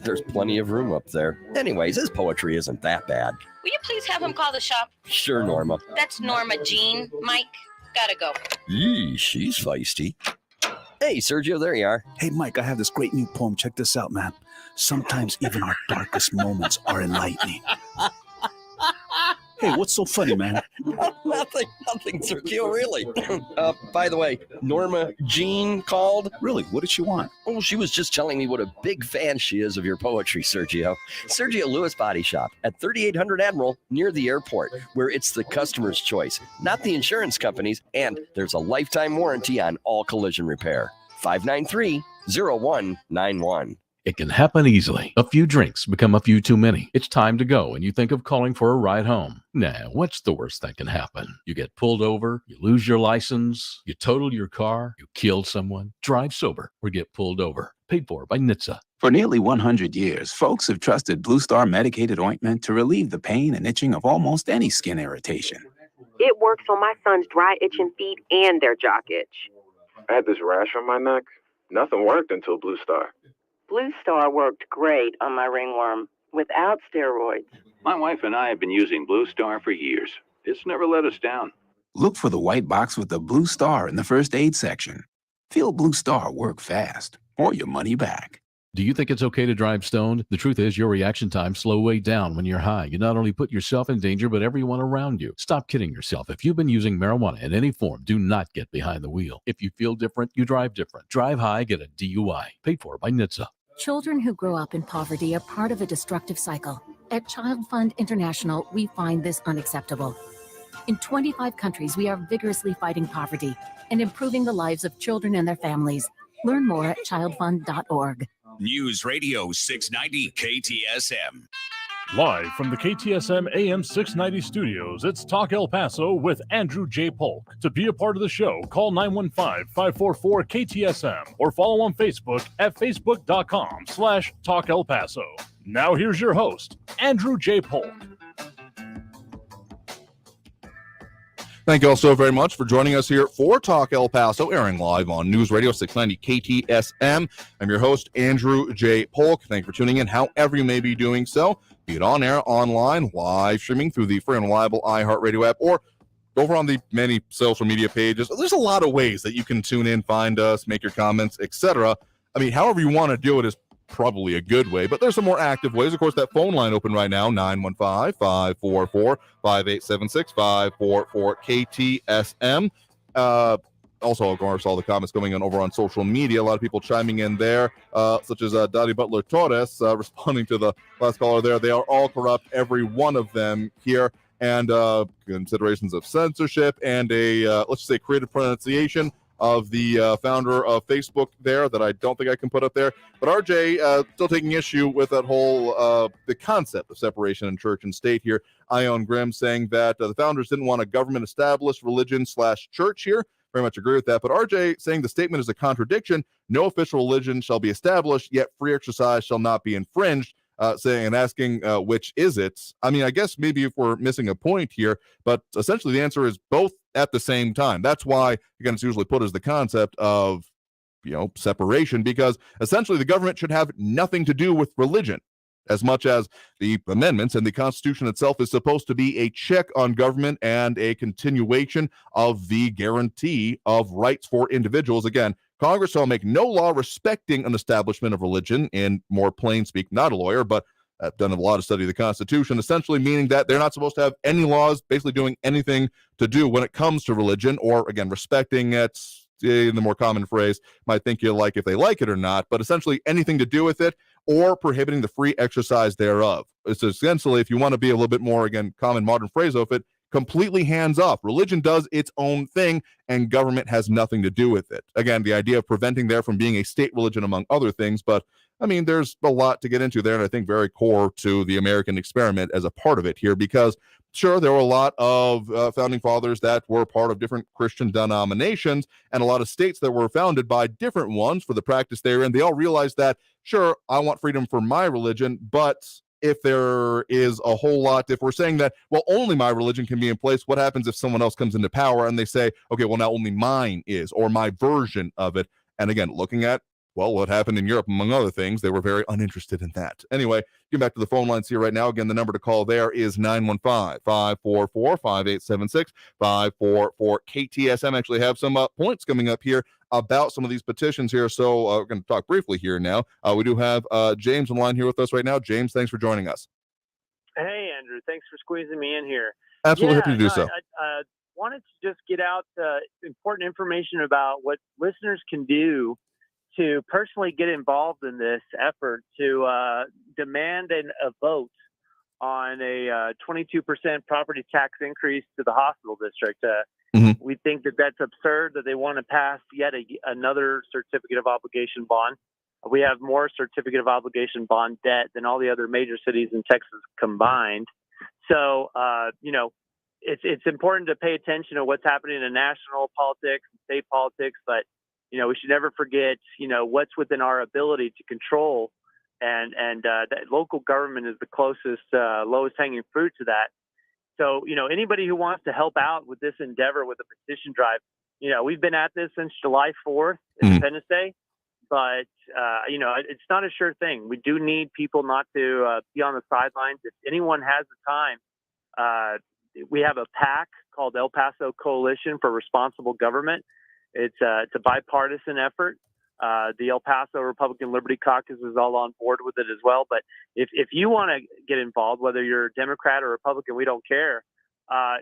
There's plenty of room up there. Anyways, his poetry isn't that bad. Will you please have him call the shop? Sure, Norma. That's Norma Jean. Mike, gotta go. Yee, she's feisty. Hey, Sergio, there you are. Hey, Mike, I have this great new poem. Check this out, man. Sometimes even our darkest moments are enlightening. Hey, what's so funny, man? Nothing, Sergio, really. By the way, Norma Jean called. Really? What did she want? Oh, she was just telling me what a big fan she is of your poetry, Sergio. Sergio Lewis Body Shop at 3800 Admiral near the airport, where it's the customer's choice, not the insurance company's, and there's a lifetime warranty on all collision repair. 593-0191. It can happen easily. A few drinks become a few too many. It's time to go, and you think of calling for a ride home. Nah, what's the worst that can happen? You get pulled over, you lose your license, you total your car, you kill someone, drive sober, or get pulled over. Paid for by NHTSA. For nearly 100 years, folks have trusted Blue Star medicated ointment to relieve the pain and itching of almost any skin irritation. It works on my son's dry itching feet and their jock itch. I had this rash on my neck. Nothing worked until Blue Star. Blue Star worked great on my ringworm without steroids. My wife and I have been using Blue Star for years. It's never let us down. Look for the white box with the Blue Star in the first aid section. Feel Blue Star work fast, or your money back. Do you think it's okay to drive stoned? The truth is your reaction times slow way down when you're high. You not only put yourself in danger, but everyone around you. Stop kidding yourself. If you've been using marijuana in any form, do not get behind the wheel. If you feel different, you drive different. Drive high, get a DUI. Paid for by NHTSA. Children who grow up in poverty are part of a destructive cycle. At Child Fund International, we find this unacceptable. In 25 countries, we are vigorously fighting poverty and improving the lives of children and their families. Learn more at childfund.org. News Radio 690 KTSM. Live from the KTSM AM 690 studios, it's Talk El Paso with Andrew J. Polk. To be a part of the show, call 915-544-KTSM or follow on Facebook at facebook.com/Talk El Paso. Now here's your host, Andrew J. Polk. Thank you all so very much for joining us here for Talk El Paso, airing live on News Radio 690 KTSM. I'm your host, Andrew J. Polk. Thank you for tuning in, however you may be doing so, be it on air, online, live streaming through the free and reliable iHeartRadio app, or over on the many social media pages. There's a lot of ways that you can tune in, find us, make your comments, etc. I mean, however you want to do it is probably a good way, but there's some more active ways. Of course, that phone line open right now, 915-544-5876, 544-KTSM. Also, of course, all the comments going on over on social media. A lot of people chiming in there, such as Daddy Butler Torres responding to the last caller there. They are all corrupt, every one of them here. And considerations of censorship and a, let's just say, creative pronunciation. of the founder of Facebook there that I don't think I can put up there. But RJ still taking issue with that whole the concept of separation in church and state here. Ion Grimm saying that the founders didn't want a government-established religion/church here. Very much agree with that. But RJ saying the statement is a contradiction. No official religion shall be established, yet free exercise shall not be infringed. Saying and asking which is it. I mean, I guess maybe if we're missing a point here, but essentially the answer is both at the same time. That's why, again, it's usually put as the concept of, separation, because essentially the government should have nothing to do with religion, as much as the amendments and the Constitution itself is supposed to be a check on government and a continuation of the guarantee of rights for individuals. Again, Congress shall make no law respecting an establishment of religion, in more plain speak, not a lawyer, but I've done a lot of study of the Constitution, essentially meaning that they're not supposed to have any laws basically doing anything to do when it comes to religion, or, again, respecting it, in the more common phrase, might think you like if they like it or not, but essentially anything to do with it, or prohibiting the free exercise thereof. It's essentially, if you want to be a little bit more, again, common modern phrase of it, completely hands off. Religion does its own thing, and government has nothing to do with it. Again, the idea of preventing there from being a state religion, among other things, but I mean, there's a lot to get into there, and I think very core to the American experiment as a part of it here, because sure, there were a lot of founding fathers that were part of different Christian denominations, and a lot of states that were founded by different ones for the practice therein. They all realized that, sure, I want freedom for my religion, but if there is a whole lot, if we're saying that, well, only my religion can be in place, what happens if someone else comes into power and they say, okay, well, now only mine is, or my version of it? And again, looking at, well, what happened in Europe, among other things, they were very uninterested in that. Anyway, get back to the phone lines here right now. Again, the number to call there is 915-544-5876, 544-KTSM. Actually have some points coming up here about some of these petitions here, so we're going to talk briefly here now. We do have James on the line here with us right now. James, thanks for joining us. Hey, Andrew. Thanks for squeezing me in here. Absolutely happy to do so. I wanted to just get out important information about what listeners can do to personally get involved in this effort to demand a vote on a 22% property tax increase to the hospital district. We think that that's absurd, that they want to pass yet another certificate of obligation bond. We have more certificate of obligation bond debt than all the other major cities in Texas combined. So, it's important to pay attention to what's happening in national politics and state politics, but we should never forget, what's within our ability to control, and that local government is the closest, lowest hanging fruit to that. So, anybody who wants to help out with this endeavor with a petition drive, we've been at this since July 4th, Independence Day, but, it's not a sure thing. We do need people not to be on the sidelines. If anyone has the time, we have a PAC called El Paso Coalition for Responsible Government. It's a bipartisan effort. The El Paso Republican Liberty Caucus is all on board with it as well. But if you want to get involved, whether you're a Democrat or Republican, we don't care.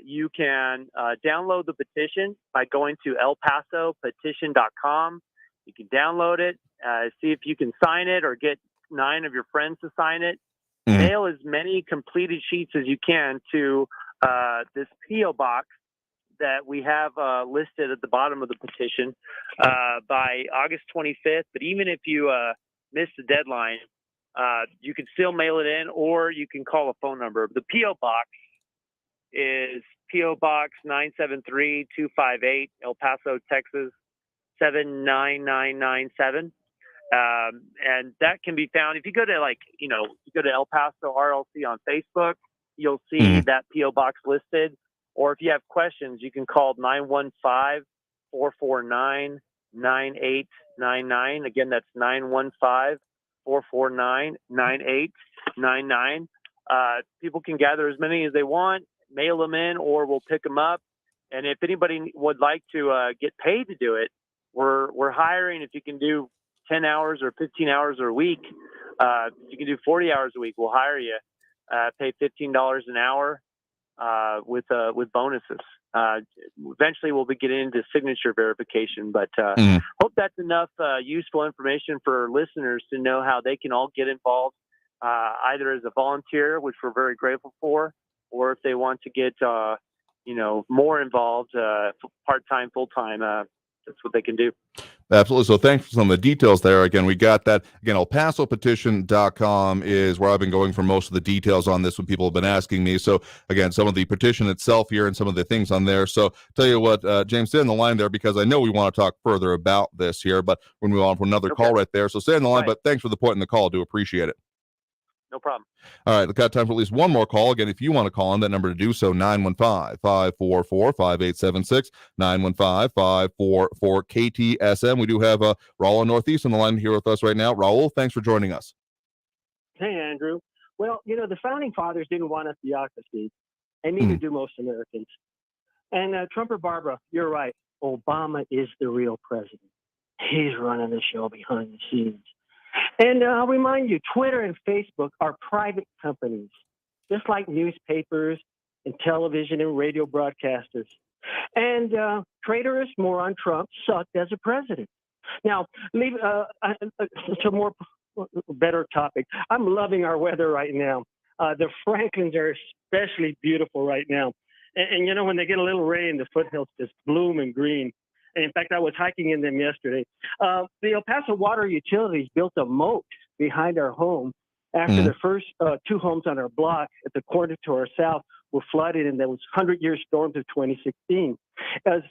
You can download the petition by going to elpasopetition.com. You can download it, see if you can sign it, or get 9 of your friends to sign it. Mail as many completed sheets as you can to this P.O. box that we have listed at the bottom of the petition by August 25th. But even if you miss the deadline, you can still mail it in, or you can call a phone number. The P.O. box is P.O. Box 973-258, El Paso, Texas, 79997. And that can be found if you go to you go to El Paso RLC on Facebook, you'll see that P.O. box listed. Or if you have questions, you can call 915-449-9899. Again, that's 915-449-9899. People can gather as many as they want, mail them in, or we'll pick them up. And if anybody would like to get paid to do it, we're hiring. If you can do 10 hours or 15 hours a week, if you can do 40 hours a week, we'll hire you. Pay $15 an hour. With bonuses. Eventually we'll be getting into signature verification, but hope that's enough useful information for listeners to know how they can all get involved, either as a volunteer, which we're very grateful for, or if they want to get more involved, part-time, full-time. that's what they can do. Absolutely. So thanks for some of the details there. Again, we got that. Again, ElPasoPetition.com is where I've been going for most of the details on this when people have been asking me. So again, some of the petition itself here and some of the things on there. So tell you what, James, stay on the line there because I know we want to talk further about this here, but we're going to move on for another call right there. So stay on the line, but thanks for the point in the call. Do appreciate it. No problem. All right, we've got time for at least one more call. Again, if you want to call on that number to do so, 915-544-5876, 915-544-KTSM. We do have Raul Northeast on the line here with us right now. Raul, thanks for joining us. Hey, Andrew. Well, the founding fathers didn't want a theocracy, and neither do most Americans. And Trump or Barbara, you're right. Obama is the real president. He's running the show behind the scenes. And I'll remind you, Twitter and Facebook are private companies, just like newspapers and television and radio broadcasters. And traitorous moron Trump sucked as a president. Now, it's a better topic. I'm loving our weather right now. The Franklins are especially beautiful right now. And when they get a little rain, the foothills just bloom and green. And in fact, I was hiking in them yesterday. The El Paso Water Utilities built a moat behind our home after the first two homes on our block at the corner to our south were flooded in those 100-year storms of 2016.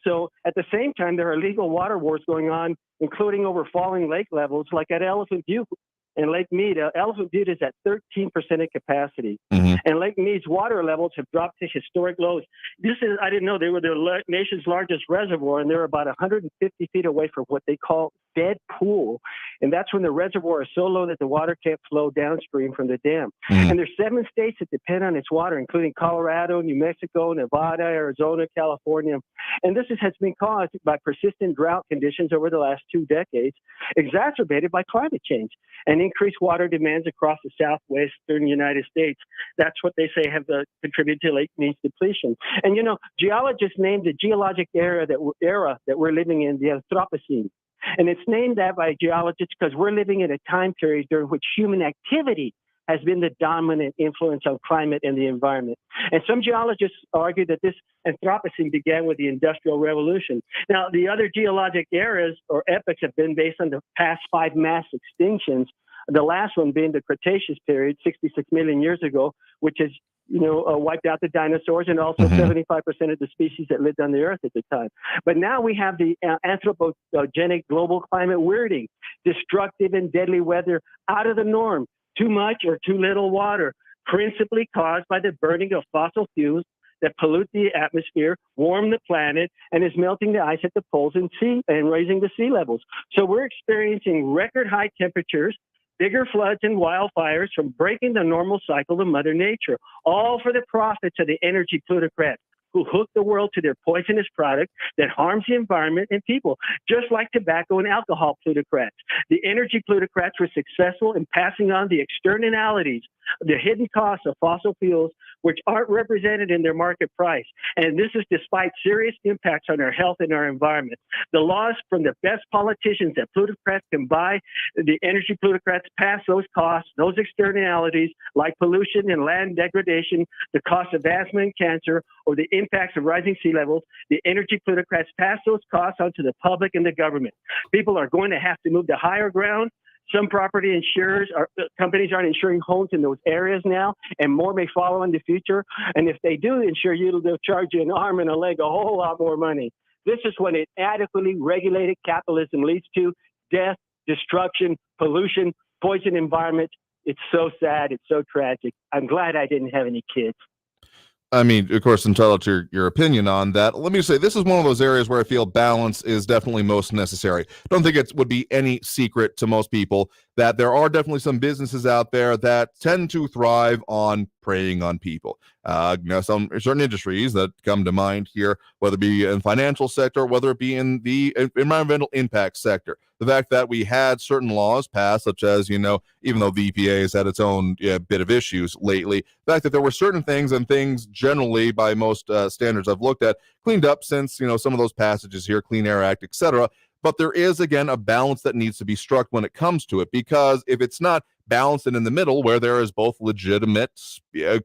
So at the same time, there are illegal water wars going on, including over falling lake levels, like at Elephant Butte and Lake Mead. Elephant Butte is at 13% of capacity. And Lake Mead's water levels have dropped to historic lows. I didn't know they were the nation's largest reservoir, and they're about 150 feet away from what they call dead pool. And that's when the reservoir is so low that the water can't flow downstream from the dam. And there's 7 states that depend on its water, including Colorado, New Mexico, Nevada, Arizona, California. And this has been caused by persistent drought conditions over the last 2 decades, exacerbated by climate change and increased water demands across the southwestern United States. That's what they say have contributed to Lake Mead's depletion. And geologists named the geologic era that we're living in the Anthropocene. And it's named that by geologists because we're living in a time period during which human activity has been the dominant influence on climate and the environment. And some geologists argue that this Anthropocene began with the Industrial Revolution. Now, the other geologic eras or epochs have been based on the past 5 mass extinctions, the last one being the Cretaceous period, 66 million years ago, which has wiped out the dinosaurs and also 75% of the species that lived on the Earth at the time. But now we have the anthropogenic global climate weirding, destructive and deadly weather out of the norm, too much or too little water, principally caused by the burning of fossil fuels that pollute the atmosphere, warm the planet, and is melting the ice at the poles and raising the sea levels. So we're experiencing record high temperatures, bigger floods and wildfires from breaking the normal cycle of Mother Nature, all for the profits of the energy plutocrats who hook the world to their poisonous product that harms the environment and people, just like tobacco and alcohol plutocrats. The energy plutocrats were successful in passing on the externalities, the hidden costs of fossil fuels, which aren't represented in their market price. And this is despite serious impacts on our health and our environment. The laws from the best politicians that plutocrats can buy, the energy plutocrats pass those costs, those externalities, like pollution and land degradation, the cost of asthma and cancer, or the impacts of rising sea levels. The energy plutocrats pass those costs on to the public and the government. People are going to have to move to higher ground. Some property companies aren't insuring homes in those areas now, and more may follow in the future. And if they do insure you, they'll charge you an arm and a leg, a whole lot more money. This is what inadequately regulated capitalism leads to: death, destruction, pollution, poison environment. It's so sad. It's so tragic. I'm glad I didn't have any kids. I mean, of course, entitled to your opinion on that. Let me say, this is one of those areas where I feel balance is definitely most necessary. I don't think it would be any secret to most people that there are definitely some businesses out there that tend to thrive on preying on people. Some certain industries that come to mind here, whether it be in financial sector, whether it be in the environmental impact sector. The fact that we had certain laws passed, such as, even though the EPA has had its own bit of issues lately, the fact that there were certain things and things generally by most standards I've looked at cleaned up since, some of those passages here, Clean Air Act, etc. But there is, again, a balance that needs to be struck when it comes to it, because if it's not balanced and in the middle, where there is both legitimate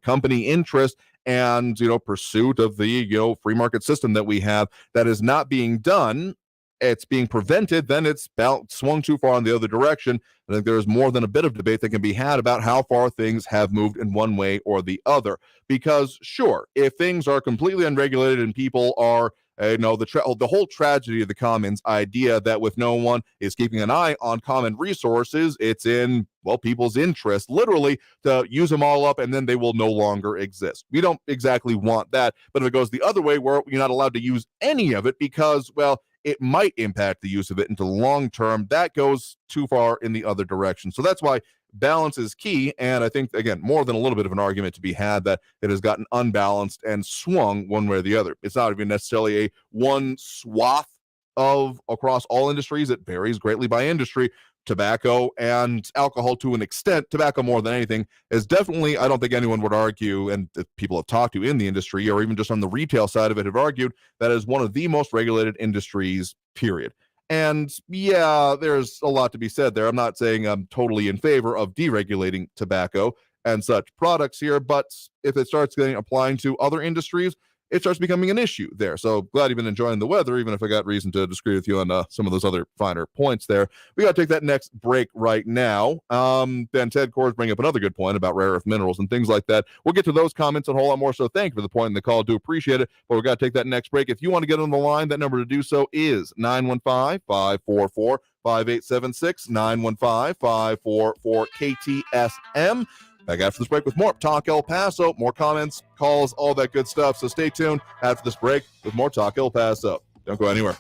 company interest and, pursuit of the, free market system that we have, that is not being done, it's being prevented, then it's swung too far in the other direction. I think there's more than a bit of debate that can be had about how far things have moved in one way or the other. Because sure, if things are completely unregulated and people are the whole tragedy of the commons idea that with no one is keeping an eye on common resources, it's in, well, people's interest, literally, to use them all up and then they will no longer exist. We don't exactly want that, but if it goes the other way where you're not allowed to use any of it because, well, it might impact the use of it into the long term, that goes too far in the other direction. So that's why balance is key, and I think, again, more than a little bit of an argument to be had that it has gotten unbalanced and swung one way or the other. It's not even necessarily a one swath of across all industries. It varies greatly by industry. Tobacco and alcohol to an extent, tobacco more than anything, is definitely, I don't think anyone would argue, and the people I've talked to in the industry or even just on the retail side of it have argued, that is one of the most regulated industries, period. And yeah, there's a lot to be said there. I'm not saying I'm totally in favor of deregulating tobacco and such products here, but if it starts applying to other industries, it starts becoming an issue there. So glad you've been enjoying the weather, even if I got reason to disagree with you on some of those other finer points there. We got to take that next break right now. Then Ted Kors bring up another good point about rare earth minerals and things like that. We'll get to those comments and a whole lot more. So thank you for the point in the call. Do appreciate it. But we got to take that next break. If you want to get on the line, that number to do so is 915-544-5876, 915-544-KTSM. Back after this break with more Talk El Paso, more comments, calls, all that good stuff. So stay tuned after this break with more Talk El Paso. Don't go anywhere.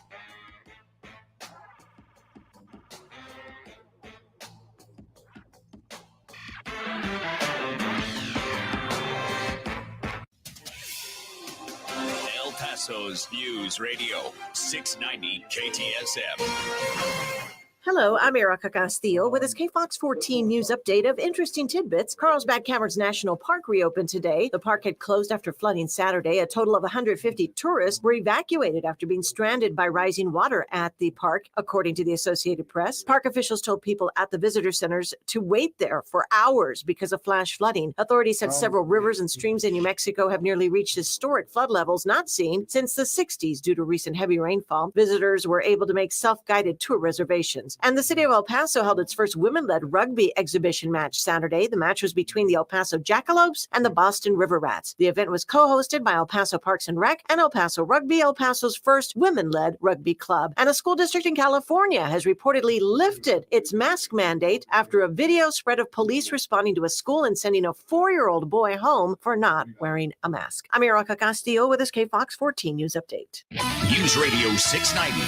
El Paso's News Radio 690 KTSM. Hello, I'm Erica Castillo with this KFOX 14 news update of interesting tidbits. Carlsbad Caverns National Park reopened today. The park had closed after flooding Saturday. A total of 150 tourists were evacuated after being stranded by rising water at the park, according to the Associated Press. Park officials told people at the visitor centers to wait there for hours because of flash flooding. Authorities said several rivers and streams in New Mexico have nearly reached historic flood levels not seen since the 60s due to recent heavy rainfall. Visitors were able to make self-guided tour reservations. And the city of El Paso held its first women-led rugby exhibition match Saturday. The match was between the El Paso Jackalopes and the Boston River Rats. The event was co-hosted by El Paso Parks and Rec and El Paso Rugby, El Paso's first women-led rugby club. And a school district in California has reportedly lifted its mask mandate after a video spread of police responding to a school and sending a 4-year-old boy home for not wearing a mask. I'm Erica Castillo with this KFOX 14 News Update. News Radio 690.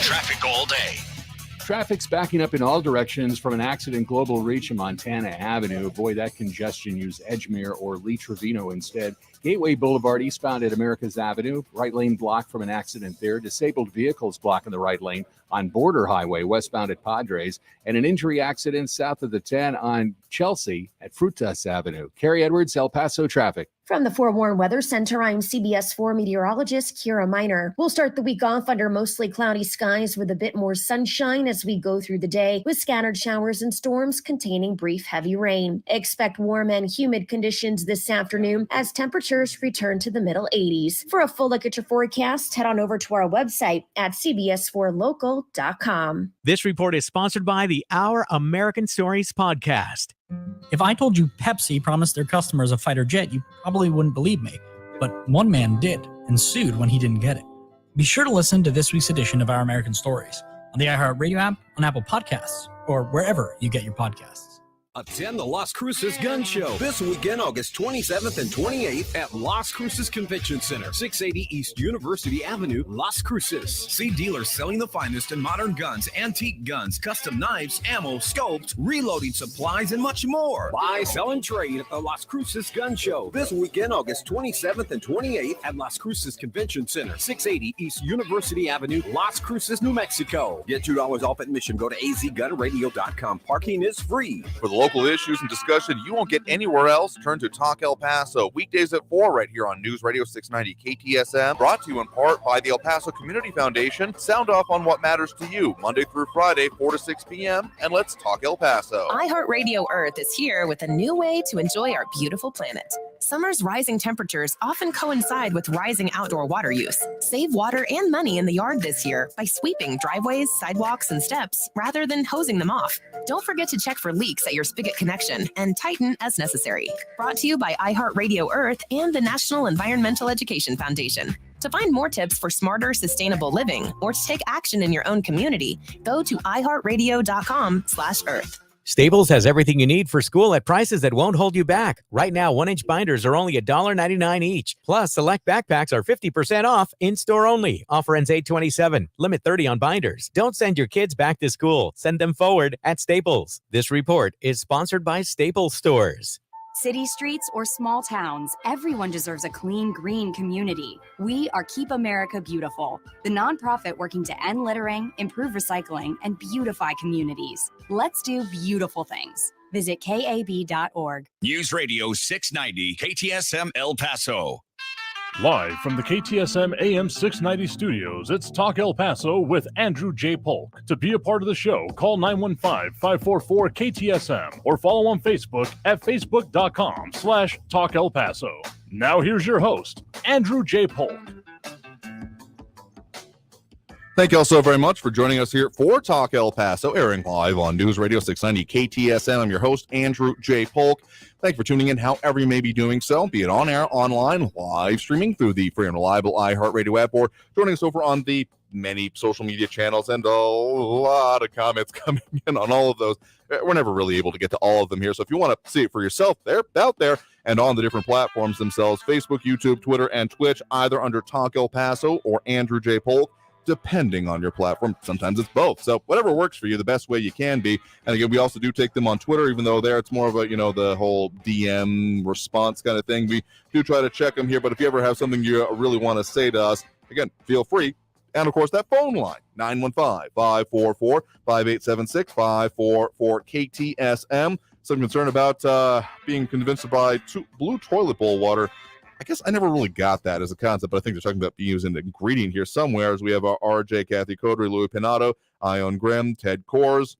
Traffic all day. Traffic's backing up in all directions from an accident Global Reach in Montana Avenue. Avoid that congestion. Use Edgemere or Lee Trevino instead. Gateway Boulevard eastbound at Americas Avenue. Right lane blocked from an accident there. Disabled vehicles blocking the right lane on Border Highway westbound at Padres. And an injury accident south of the 10 on Chelsea at Frutas Avenue. Carrie Edwards, El Paso traffic. From the Forewarn Weather Center, I'm CBS 4 meteorologist Kira Miner. We'll start the week off under mostly cloudy skies with a bit more sunshine as we go through the day, with scattered showers and storms containing brief heavy rain. Expect warm and humid conditions this afternoon as temperatures return to the middle 80s. For a full look at your forecast, head on over to our website at cbs4local.com. This report is sponsored by the Our American Stories podcast. If I told you Pepsi promised their customers a fighter jet, you probably wouldn't believe me. But one man did and sued when he didn't get it. Be sure to listen to this week's edition of Our American Stories on the iHeartRadio app, on Apple Podcasts, or wherever you get your podcasts. Attend the Las Cruces Gun Show this weekend, August 27th and 28th at Las Cruces Convention Center, 680 East University Avenue, Las Cruces. See dealers selling the finest in modern guns, antique guns, custom knives, ammo, scopes, reloading supplies, and much more. Buy, sell, and trade at the Las Cruces Gun Show this weekend, August 27th and 28th at Las Cruces Convention Center, 680 East University Avenue, Las Cruces, New Mexico. Get $2 off admission. Go to azgunradio.com. Parking is free. For the local issues and discussion you won't get anywhere else, turn to Talk El Paso, weekdays at 4 right here on News Radio 690 KTSM, brought to you in part by the El Paso Community Foundation. Sound off on what matters to you, Monday through Friday, 4 to 6 p.m., and let's talk El Paso. iHeartRadio Earth is here with a new way to enjoy our beautiful planet. Summer's rising temperatures often coincide with rising outdoor water use. Save water and money in the yard this year by sweeping driveways, sidewalks, and steps rather than hosing them off. Don't forget to check for leaks at your spigot connection and tighten as necessary. Brought to you by iHeartRadio Earth and the National Environmental Education Foundation. To find more tips for smarter, sustainable living or to take action in your own community, go to iHeartRadio.com/Earth. Staples has everything you need for school at prices that won't hold you back. Right now, 1-inch binders are only $1.99 each. Plus, select backpacks are 50% off, in-store only. Offer ends 8/27. Limit 30 on binders. Don't send your kids back to school. Send them forward at Staples. This report is sponsored by Staples Stores. City streets or small towns, everyone deserves a clean, green community. We are Keep America Beautiful, the nonprofit working to end littering, improve recycling, and beautify communities. Let's do beautiful things. Visit KAB.org. News Radio 690 KTSM El Paso. Live from the KTSM AM 690 studios, it's Talk El Paso with Andrew J. Polk. To be a part of the show, call 915-544-KTSM or follow on Facebook at facebook.com/Talk El Paso. Now here's your host, Andrew J. Polk. Thank you all so very much for joining us here for Talk El Paso, airing live on News Radio 690 KTSM. I'm your host, Andrew J. Polk. Thank you for tuning in however you may be doing so, be it on air, online, live streaming through the free and reliable iHeartRadio app, or joining us over on the many social media channels, and a lot of comments coming in on all of those. We're never really able to get to all of them here, so if you want to see it for yourself, they're out there and on the different platforms themselves, Facebook, YouTube, Twitter, and Twitch, either under Talk El Paso or Andrew J. Polk, depending on your platform. Sometimes it's both. So whatever works for you, the best way you can be. And again, we also do take them on Twitter, even though there it's more of a, the whole DM response kind of thing. We do try to check them here, but if you ever have something you really want to say to us, again, feel free. And of course, that phone line, 915-544-5876, 544-KTSM. Some concern about being convinced to buy blue toilet bowl water. I guess I never really got that as a concept, but I think they're talking about being used in the ingredient here somewhere, as we have our RJ, Kathy Codery, Louis Pinato, Ion Grimm, Ted Kors,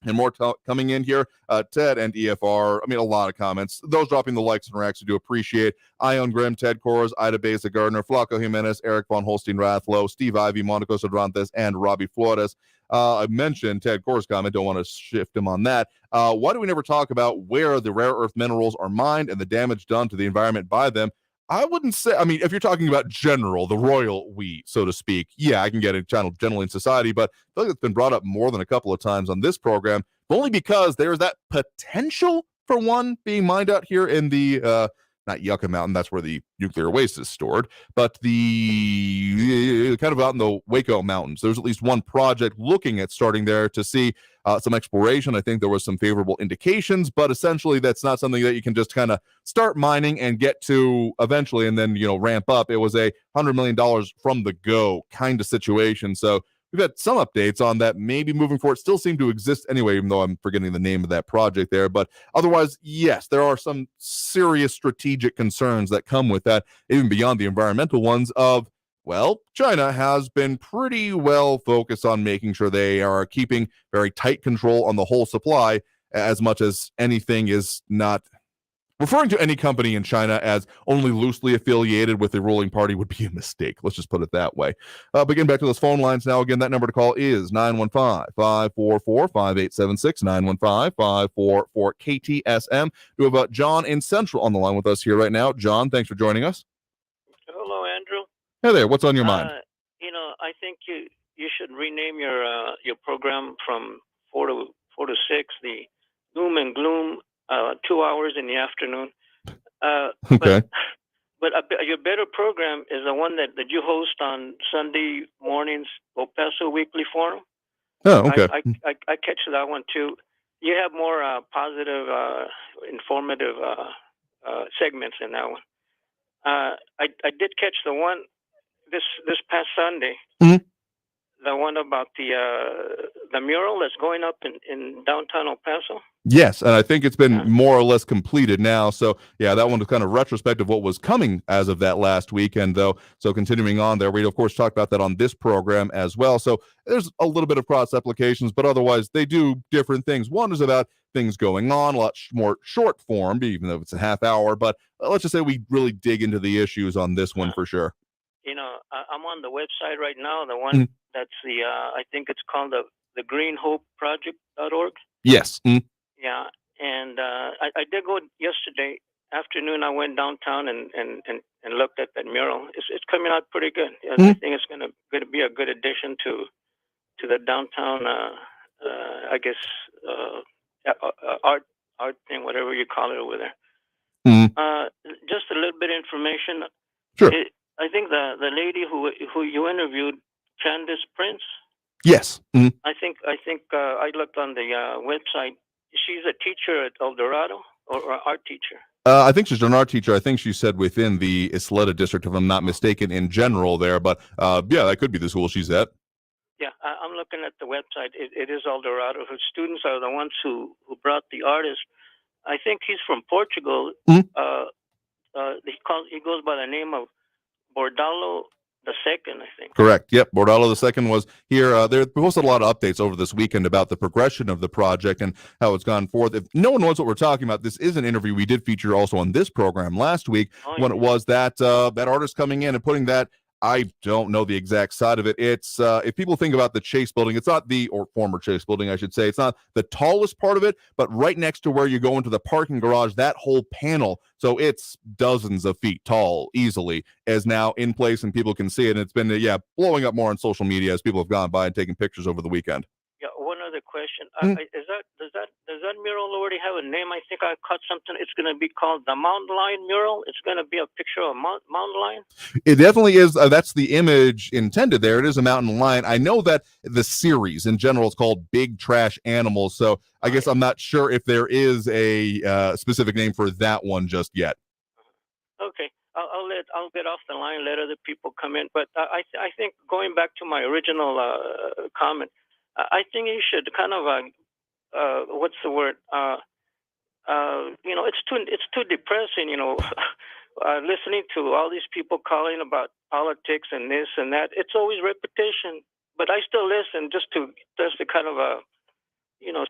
and more coming in here. Ted and EFR, a lot of comments. Those dropping the likes and reacts, we do appreciate. Ion Grimm, Ted Kors, Ida Beza Gardner, Flaco Jimenez, Eric Von Holstein Rathlow, Steve Ivey, Monaco Cervantes, and Robbie Flores. I mentioned Ted Kors' comment, don't want to shift him on that. Why do we never talk about where the rare earth minerals are mined and the damage done to the environment by them? I wouldn't say, if you're talking about general, the royal we, so to speak, yeah, I can get it generally in society, but I feel like it's been brought up more than a couple of times on this program, only because there's that potential for one being mined out here in the, not Yucca Mountain, that's where the nuclear waste is stored, but the kind of out in the Waco Mountains. There's at least one project looking at starting there to see some exploration. I think there was some favorable indications, but essentially that's not something that you can just kind of start mining and get to eventually and then, ramp up. It was a $100 million from the go kind of situation. So we've had some updates on that, maybe moving forward. Still seem to exist anyway, even though I'm forgetting the name of that project there. But otherwise, yes, there are some serious strategic concerns that come with that, even beyond the environmental ones of, well, China has been pretty well focused on making sure they are keeping very tight control on the whole supply, as much as anything is not. Referring to any company in China as only loosely affiliated with the ruling party would be a mistake. Let's just put it that way. Getting back to those phone lines now. Again, that number to call is 915-544-5876, 915-544-KTSM. We have John in Central on the line with us here right now. John, thanks for joining us. Hello, Andrew. Hey there. What's on your mind? I think you should rename your program from 4 to 6, the Doom and Gloom. 2 hours in the afternoon. Okay. But your better program is the one that you host on Sunday mornings, El Paso Weekly Forum. Oh, okay. I catch that one too. You have more positive, informative segments in that one. I did catch the one this past Sunday. Mm-hmm. the one about the mural that's going up in downtown El Paso? Yes, and I think it's been more or less completed now. So, yeah, that one was kind of retrospective of what was coming as of that last weekend, though. So, continuing on there, we, of course, talked about that on this program as well. So, there's a little bit of cross applications, but otherwise, they do different things. One is about things going on, a lot more short form, even though it's a half hour. But let's just say we really dig into the issues on this one for sure. You know, I'm on the website right now, the one that's I think it's called the greenhopeproject.org. Yes. Yeah, and I did go yesterday afternoon. I went downtown and looked at that mural. It's coming out pretty good. I think it's gonna be a good addition to the downtown. I guess art thing, whatever you call it over there. Just a little bit of information. Sure. I think the lady who you interviewed, Candace Prince. Yes. I think I looked on the website. She's a teacher at El Dorado, or art teacher. I think she's an art teacher. I think she said within the Isleta district, if I'm not mistaken, in general there. But yeah, that could be the school she's at. Yeah, I'm looking at the website. It is El Dorado. Her students are the ones who brought the artist. I think he's from Portugal. He goes by the name of Bordalo II, I think. Correct. Yep. Bordalo II was here. They posted a lot of updates over this weekend about the progression of the project and how it's gone forth. If no one knows what we're talking about, this is an interview we did feature also on this program last week when it was that that artist coming in and putting that. I don't know the exact side of it. It's if people think about the Chase building, it's not or former Chase building, I should say. It's not the tallest part of it, but right next to where you go into the parking garage, that whole panel, so it's dozens of feet tall easily, is now in place and people can see it. And it's been blowing up more on social media as people have gone by and taken pictures over the weekend. Yeah, one other question. Does that mural already have a name? I think I caught something. It's going to be called the Mountain Lion mural. It's going to be a picture of a mountain lion. It definitely is. That's the image intended there. It is a mountain lion. I know that the series in general is called Big Trash Animals. So I guess I'm not sure if there is a specific name for that one just yet. Okay. I'll get off the line, let other people come in. But I think going back to my original comment, I think you should kind of what's the word? It's too depressing. Listening to all these people calling about politics and this and that. It's always repetition. But I still listen just to kind of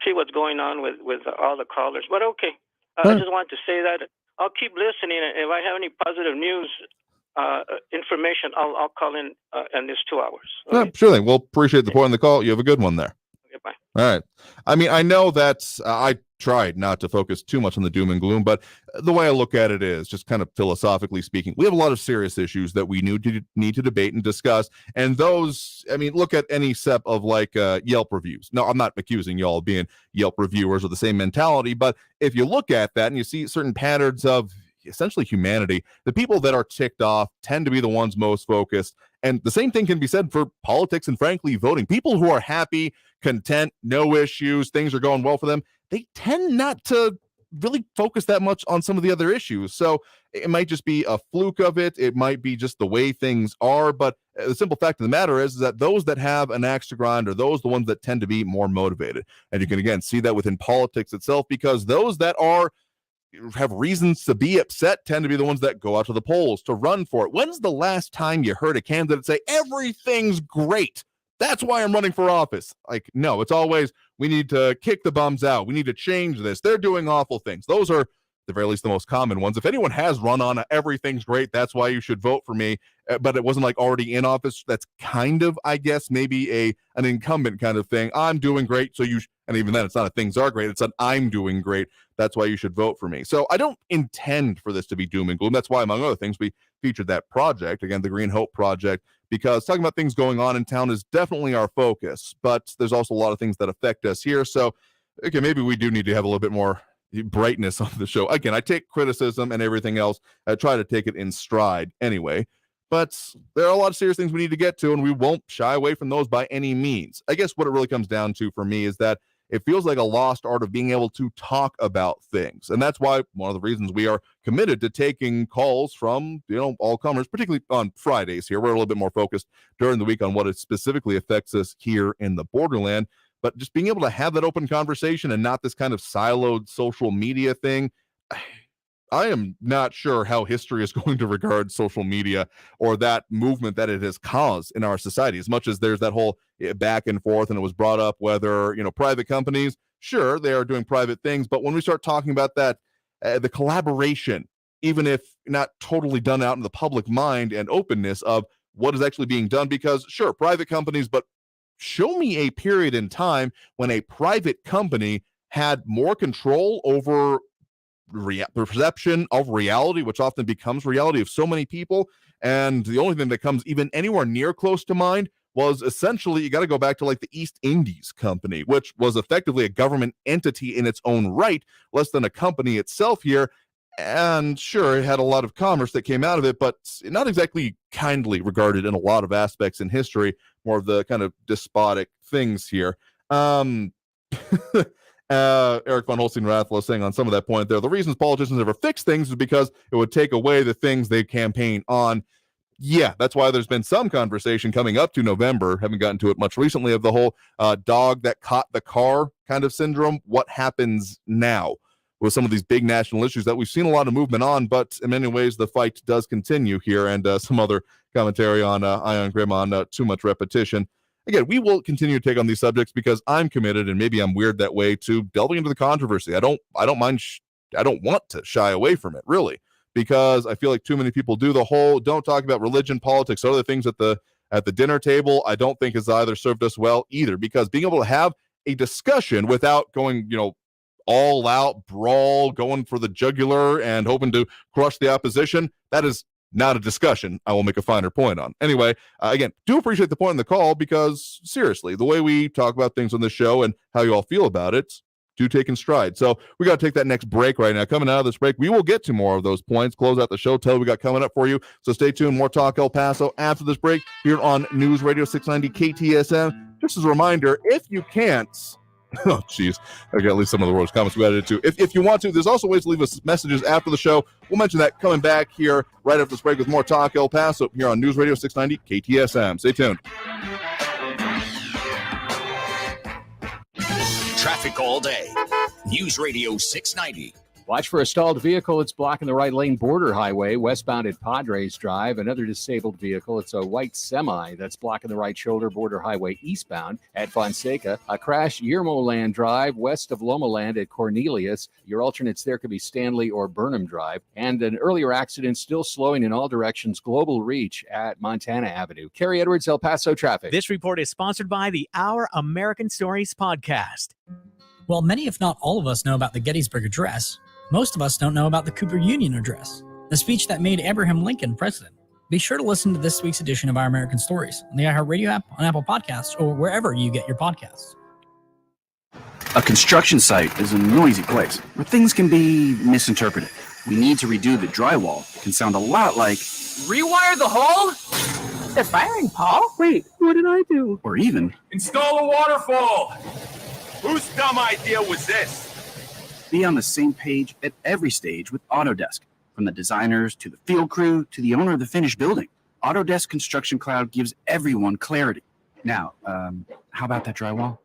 see what's going on with all the callers. But okay, I just wanted to say that I'll keep listening. If I have any positive news. Information, I'll call in this 2 hours. Okay? Sure thing. We'll appreciate the point on the call. You have a good one there. Okay, bye. All right. I mean, I know that I tried not to focus too much on the doom and gloom, but the way I look at it is just kind of philosophically speaking, we have a lot of serious issues that we need to debate and discuss. And those, I mean, look at any set of like Yelp reviews. No, I'm not accusing y'all of being Yelp reviewers or the same mentality, but if you look at that and you see certain patterns of essentially humanity, the people that are ticked off tend to be the ones most focused. And the same thing can be said for politics and frankly voting. People who are happy, content, no issues, things are going well for them, they tend not to really focus that much on some of the other issues. So it might just be a fluke of it. It might be just the way things are. But the simple fact of the matter is that those that have an axe to grind are those the ones that tend to be more motivated. And you can again see that within politics itself, because those that have reasons to be upset tend to be the ones that go out to the polls to run for it. When's the last time you heard a candidate say everything's great, that's why I'm running for office? Like, no, it's always we need to kick the bums out, we need to change this, they're doing awful things. Those are the very least the most common ones. If anyone has run on everything's great, that's why you should vote for me, but it wasn't like already in office, that's kind of, I guess, maybe an incumbent kind of thing. I'm doing great, so you and even then it's not a things are great, it's an I'm doing great, that's why you should vote for me. So I don't intend for this to be doom and gloom. That's why, among other things, we featured that project, again, the Green Hope Project, because talking about things going on in town is definitely our focus, but there's also a lot of things that affect us here. So okay, maybe we do need to have a little bit more brightness on the show. Again, I take criticism and everything else. I try to take it in stride anyway, but there are a lot of serious things we need to get to, and we won't shy away from those by any means. I guess what it really comes down to for me is that it feels like a lost art of being able to talk about things. And that's why one of the reasons we are committed to taking calls from, all comers, particularly on Fridays here. We're a little bit more focused during the week on what it specifically affects us here in the Borderland. But just being able to have that open conversation and not this kind of siloed social media thing, I am not sure how history is going to regard social media or that movement that it has caused in our society. As much as there's that whole back and forth, and it was brought up whether, private companies, sure, they are doing private things. But when we start talking about that, the collaboration, even if not totally done out in the public mind and openness of what is actually being done, because sure, private companies, but show me a period in time when a private company had more control over perception of reality, which often becomes reality of so many people. And the only thing that comes even anywhere near close to mind was essentially, you got to go back to like the East Indies Company, which was effectively a government entity in its own right, less than a company itself here. And sure, it had a lot of commerce that came out of it, but not exactly kindly regarded in a lot of aspects in history, more of the kind of despotic things here. Eric von Holstein-Rathlow saying on some of that point there, the reasons politicians ever fix things is because it would take away the things they campaign on. Yeah, that's why there's been some conversation coming up to November, haven't gotten to it much recently, of the whole dog that caught the car kind of syndrome. What happens now with some of these big national issues that we've seen a lot of movement on, but in many ways the fight does continue here. And some other commentary on Ion Grimm on too much repetition. Again, we will continue to take on these subjects because I'm committed, and maybe I'm weird that way, to delving into the controversy. I don't mind. I don't want to shy away from it, really, because I feel like too many people do the whole don't talk about religion, politics, or other things at the dinner table. I don't think has either served us well either, because being able to have a discussion without going, all out brawl, going for the jugular and hoping to crush the opposition, that is not a discussion I will make a finer point on. Anyway, again, do appreciate the point in the call, because seriously, the way we talk about things on this show and how you all feel about it do take in stride. So we got to take that next break right now. Coming out of this break, we will get to more of those points, close out the show, tell we got coming up for you. So stay tuned. More Talk El Paso after this break here on News Radio 690 KTSM. Just as a reminder, if you can't, oh, geez. I got at least some of the worst comments we added to. If you want to, there's also ways to leave us messages after the show. We'll mention that coming back here right after this break with more Talk El Paso here on News Radio 690 KTSM. Stay tuned. Traffic all day. News Radio 690. Watch for a stalled vehicle. It's blocking the right lane border highway westbound at Padres Drive. Another disabled vehicle. It's a white semi that's blocking the right shoulder border highway eastbound at Fonseca. A crash Yermo Land Drive west of Loma Land at Cornelius. Your alternates there could be Stanley or Burnham Drive. And an earlier accident still slowing in all directions. Global Reach at Montana Avenue. Kerry Edwards, El Paso traffic. This report is sponsored by the Our American Stories podcast. While many, if not all of us, know about the Gettysburg Address, most of us don't know about the Cooper Union Address, the speech that made Abraham Lincoln president. Be sure to listen to this week's edition of Our American Stories on the iHeartRadio app, on Apple Podcasts, or wherever you get your podcasts. A construction site is a noisy place where things can be misinterpreted. We need to redo the drywall. It can sound a lot like, rewire the hole? They're firing, Paul. Wait, what did I do? Or even, Install a waterfall. Whose dumb idea was this? be on the same page at every stage with Autodesk, from the designers to the field crew to the owner of the finished building. Autodesk Construction Cloud gives everyone clarity. Now, how about that drywall?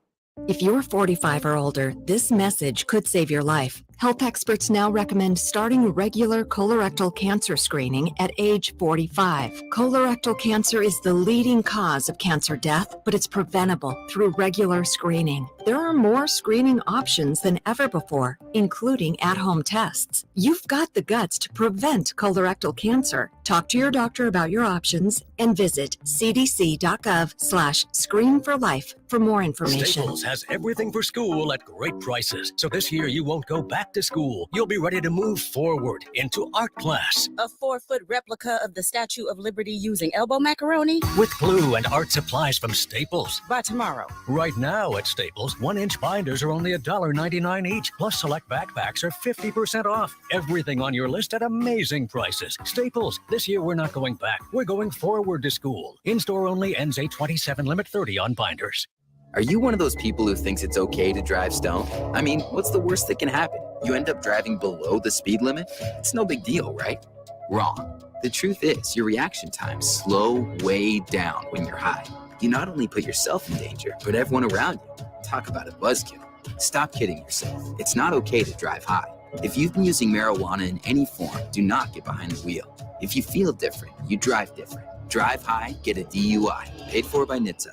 If you're 45 or older, this message could save your life. Health experts now recommend starting regular colorectal cancer screening at age 45. Colorectal cancer is the leading cause of cancer death, but it's preventable through regular screening. There are more screening options than ever before, including at-home tests. You've got the guts to prevent colorectal cancer. Talk to your doctor about your options and visit cdc.gov/screenforlife for more information. Staples has everything for school at great prices. So this year you won't go back to school. You'll be ready to move forward into art class. A 4-foot replica of the Statue of Liberty using elbow macaroni? With glue and art supplies from Staples. By tomorrow. Right now at Staples, 1-inch binders are only $1.99 each. Plus select backpacks are 50% off. Everything on your list at amazing prices. Staples, this year we're not going back. We're going forward to school. In-store only, ends 8/27, limit 30 on binders. Are you one of those people who thinks it's okay to drive stoned? I mean, what's the worst that can happen? You end up driving below the speed limit? It's no big deal, right? Wrong. The truth is, your reaction times slow way down when you're high. You not only put yourself in danger, but everyone around you. Talk about a buzzkill. Stop kidding yourself. It's not okay to drive high. If you've been using marijuana in any form, do not get behind the wheel. If you feel different, you drive different. Drive high, get a DUI. Paid for by NHTSA.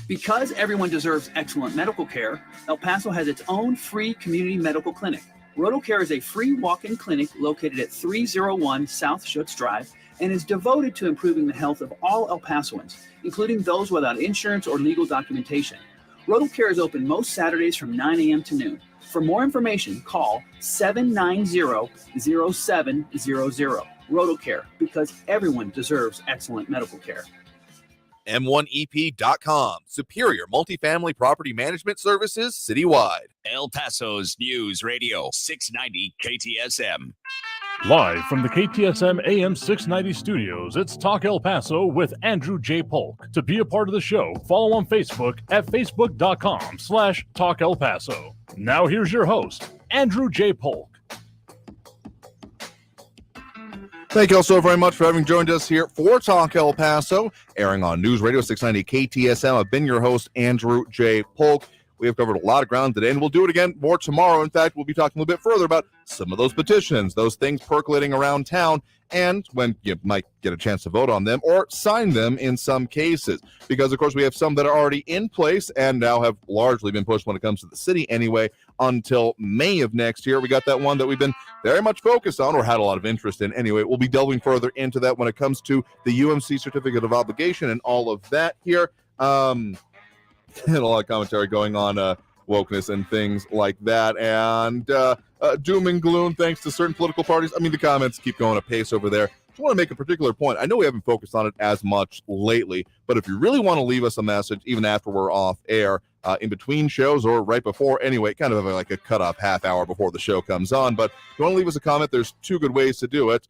Because everyone deserves excellent medical care, El Paso has its own free community medical clinic. RotoCare is a free walk-in clinic located at 301 South Schutz Drive and is devoted to improving the health of all El Pasoans, including those without insurance or legal documentation. RotoCare is open most Saturdays from 9 a.m. to noon. For more information, call 790-0700. RotoCare, because everyone deserves excellent medical care. M1EP.com. Superior multifamily property management services citywide. El Paso's News Radio 690 KTSM. Live from the KTSM AM 690 studios, it's Talk El Paso with Andrew J. Polk. To be a part of the show, follow on Facebook at facebook.com/Talk El Paso. Now here's your host, Andrew J. Polk. Thank you all so very much for having joined us here for Talk El Paso, airing on News Radio 690 KTSM. I've been your host, Andrew J. Polk. We have covered a lot of ground today, and we'll do it again more tomorrow. In fact, we'll be talking a little bit further about some of those petitions, those things percolating around town, and when you might get a chance to vote on them or sign them in some cases. Because, of course, we have some that are already in place and now have largely been pushed when it comes to the city anyway until May of next year. We got that one that we've been very much focused on or had a lot of interest in anyway. We'll be delving further into that when it comes to the UMC Certificate of Obligation and all of that here. And a lot of commentary going on wokeness and things like that, and doom and gloom thanks to certain political parties. I mean, the comments keep going apace over there. I just want to make a particular point. I know we haven't focused on it as much lately, but if you really want to leave us a message, even after we're off air, in between shows or right before, anyway, kind of like a cutoff half hour before the show comes on, but if you want to leave us a comment, there's two good ways to do it.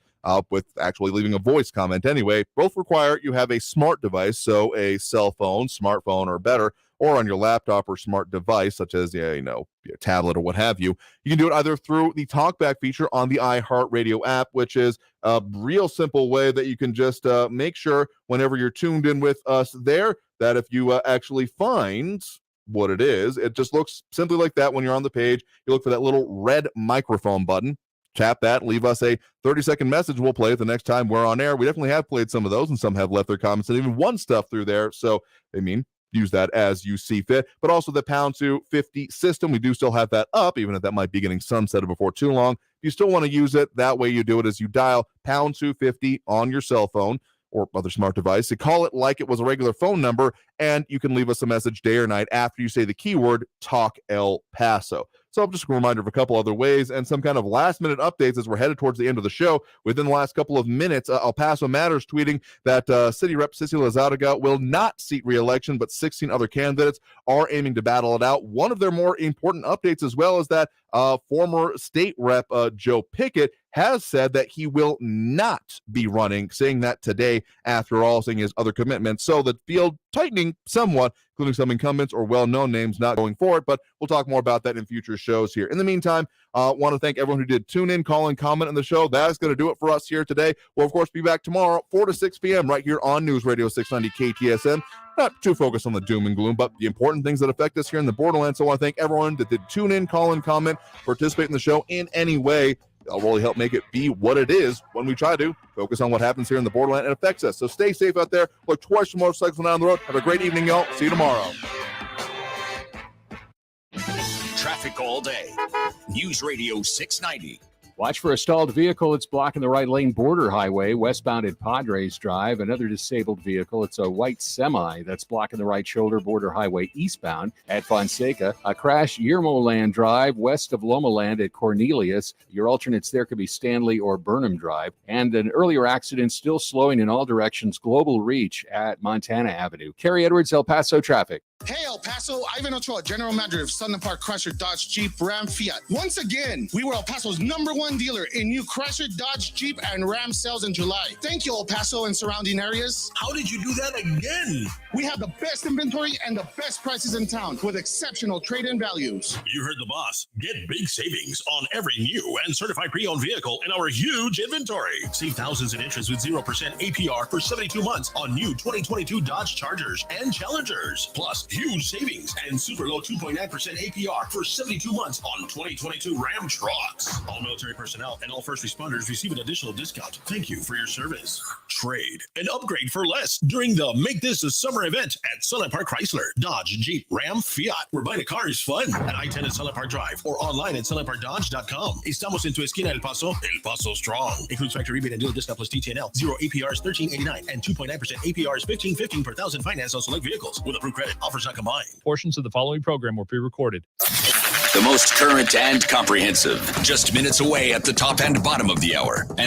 With actually leaving a voice comment anyway. Both require you have a smart device, so a cell phone, smartphone, or better, or on your laptop or smart device, such as, your tablet or what have you. You can do it either through the TalkBack feature on the iHeartRadio app, which is a real simple way that you can just make sure whenever you're tuned in with us there, that if you actually find what it is, it just looks simply like that when you're on the page. You look for that little red microphone button. Tap that, leave us a 30-second message. We'll play it the next time we're on air. We definitely have played some of those, and some have left their comments and even won stuff through there. So, use that as you see fit. But also the pound 250 system, we do still have that up, even if that might be getting sunsetted before too long. If you still want to use it, that way you do it as you dial pound 250 on your cell phone or other smart device. You call it like it was a regular phone number, and you can leave us a message day or night after you say the keyword Talk El Paso. So just a reminder of a couple other ways and some kind of last-minute updates as we're headed towards the end of the show. Within the last couple of minutes, El Paso Matters tweeting that City Rep Cecilia Zaraga will not seek re-election, but 16 other candidates are aiming to battle it out. One of their more important updates as well is that former state rep Joe Pickett has said that he will not be running, saying that today after all, saying his other commitments. So the field tightening somewhat, including some incumbents or well-known names not going forward, but we'll talk more about that in future shows here. In the meantime, want to thank everyone who did tune in, call in, comment on the show. That is going to do it for us here today. We'll, of course, be back tomorrow, 4 to 6 p.m. right here on News Radio 690 KTSM. Not too focused on the doom and gloom, but the important things that affect us here in the Borderland. So I want to thank everyone that did tune in, call in, comment, participate in the show in any way. That'll really help make it be what it is when we try to focus on what happens here in the Borderland and affects us. So stay safe out there. Look twice for motorcycles down the road. Have a great evening, y'all. See you tomorrow. Traffic all day. News Radio 690. Watch for a stalled vehicle. It's blocking the right lane border highway westbound at Padres Drive. Another disabled vehicle. It's a white semi that's blocking the right shoulder border highway eastbound at Fonseca. A crash Yermo Drive west of Loma Land at Cornelius. Your alternates there could be Stanley or Burnham Drive. And an earlier accident still slowing in all directions. Global Reach at Montana Avenue. Carrie Edwards, El Paso traffic. Hey, El Paso, Ivan Ochoa, General Manager of Sunland Park Chrysler Dodge Jeep Ram Fiat. Once again, we were El Paso's #1 dealer in new Chrysler Dodge Jeep and Ram sales in July. Thank you, El Paso and surrounding areas. How did you do that again? We have the best inventory and the best prices in town with exceptional trade-in values. You heard the boss. Get big savings on every new and certified pre-owned vehicle in our huge inventory. Save thousands in interest with 0% APR for 72 months on new 2022 Dodge Chargers and Challengers. Plus, huge savings and super low 2.9% APR for 72 months on 2022 Ram trucks. All military personnel and all first responders receive an additional discount. Thank you for your service. Trade and upgrade for less during the Make This a Summer event at Sunland Park Chrysler, Dodge, Jeep, Ram, Fiat. Where buying a car is fun at I-10 at Sunland Park Drive or online at sunlandparkdodge.com. Estamos en tu esquina El Paso strong. Includes factory rebate and dealer discount plus TTNL. 0 APR is $13.89 and 2.9% APR is $15.15 per thousand finance on select vehicles with approved credit. Offers not combined. Portions of the following program were pre-recorded. The most current and comprehensive. Just minutes away at the top and bottom of the hour.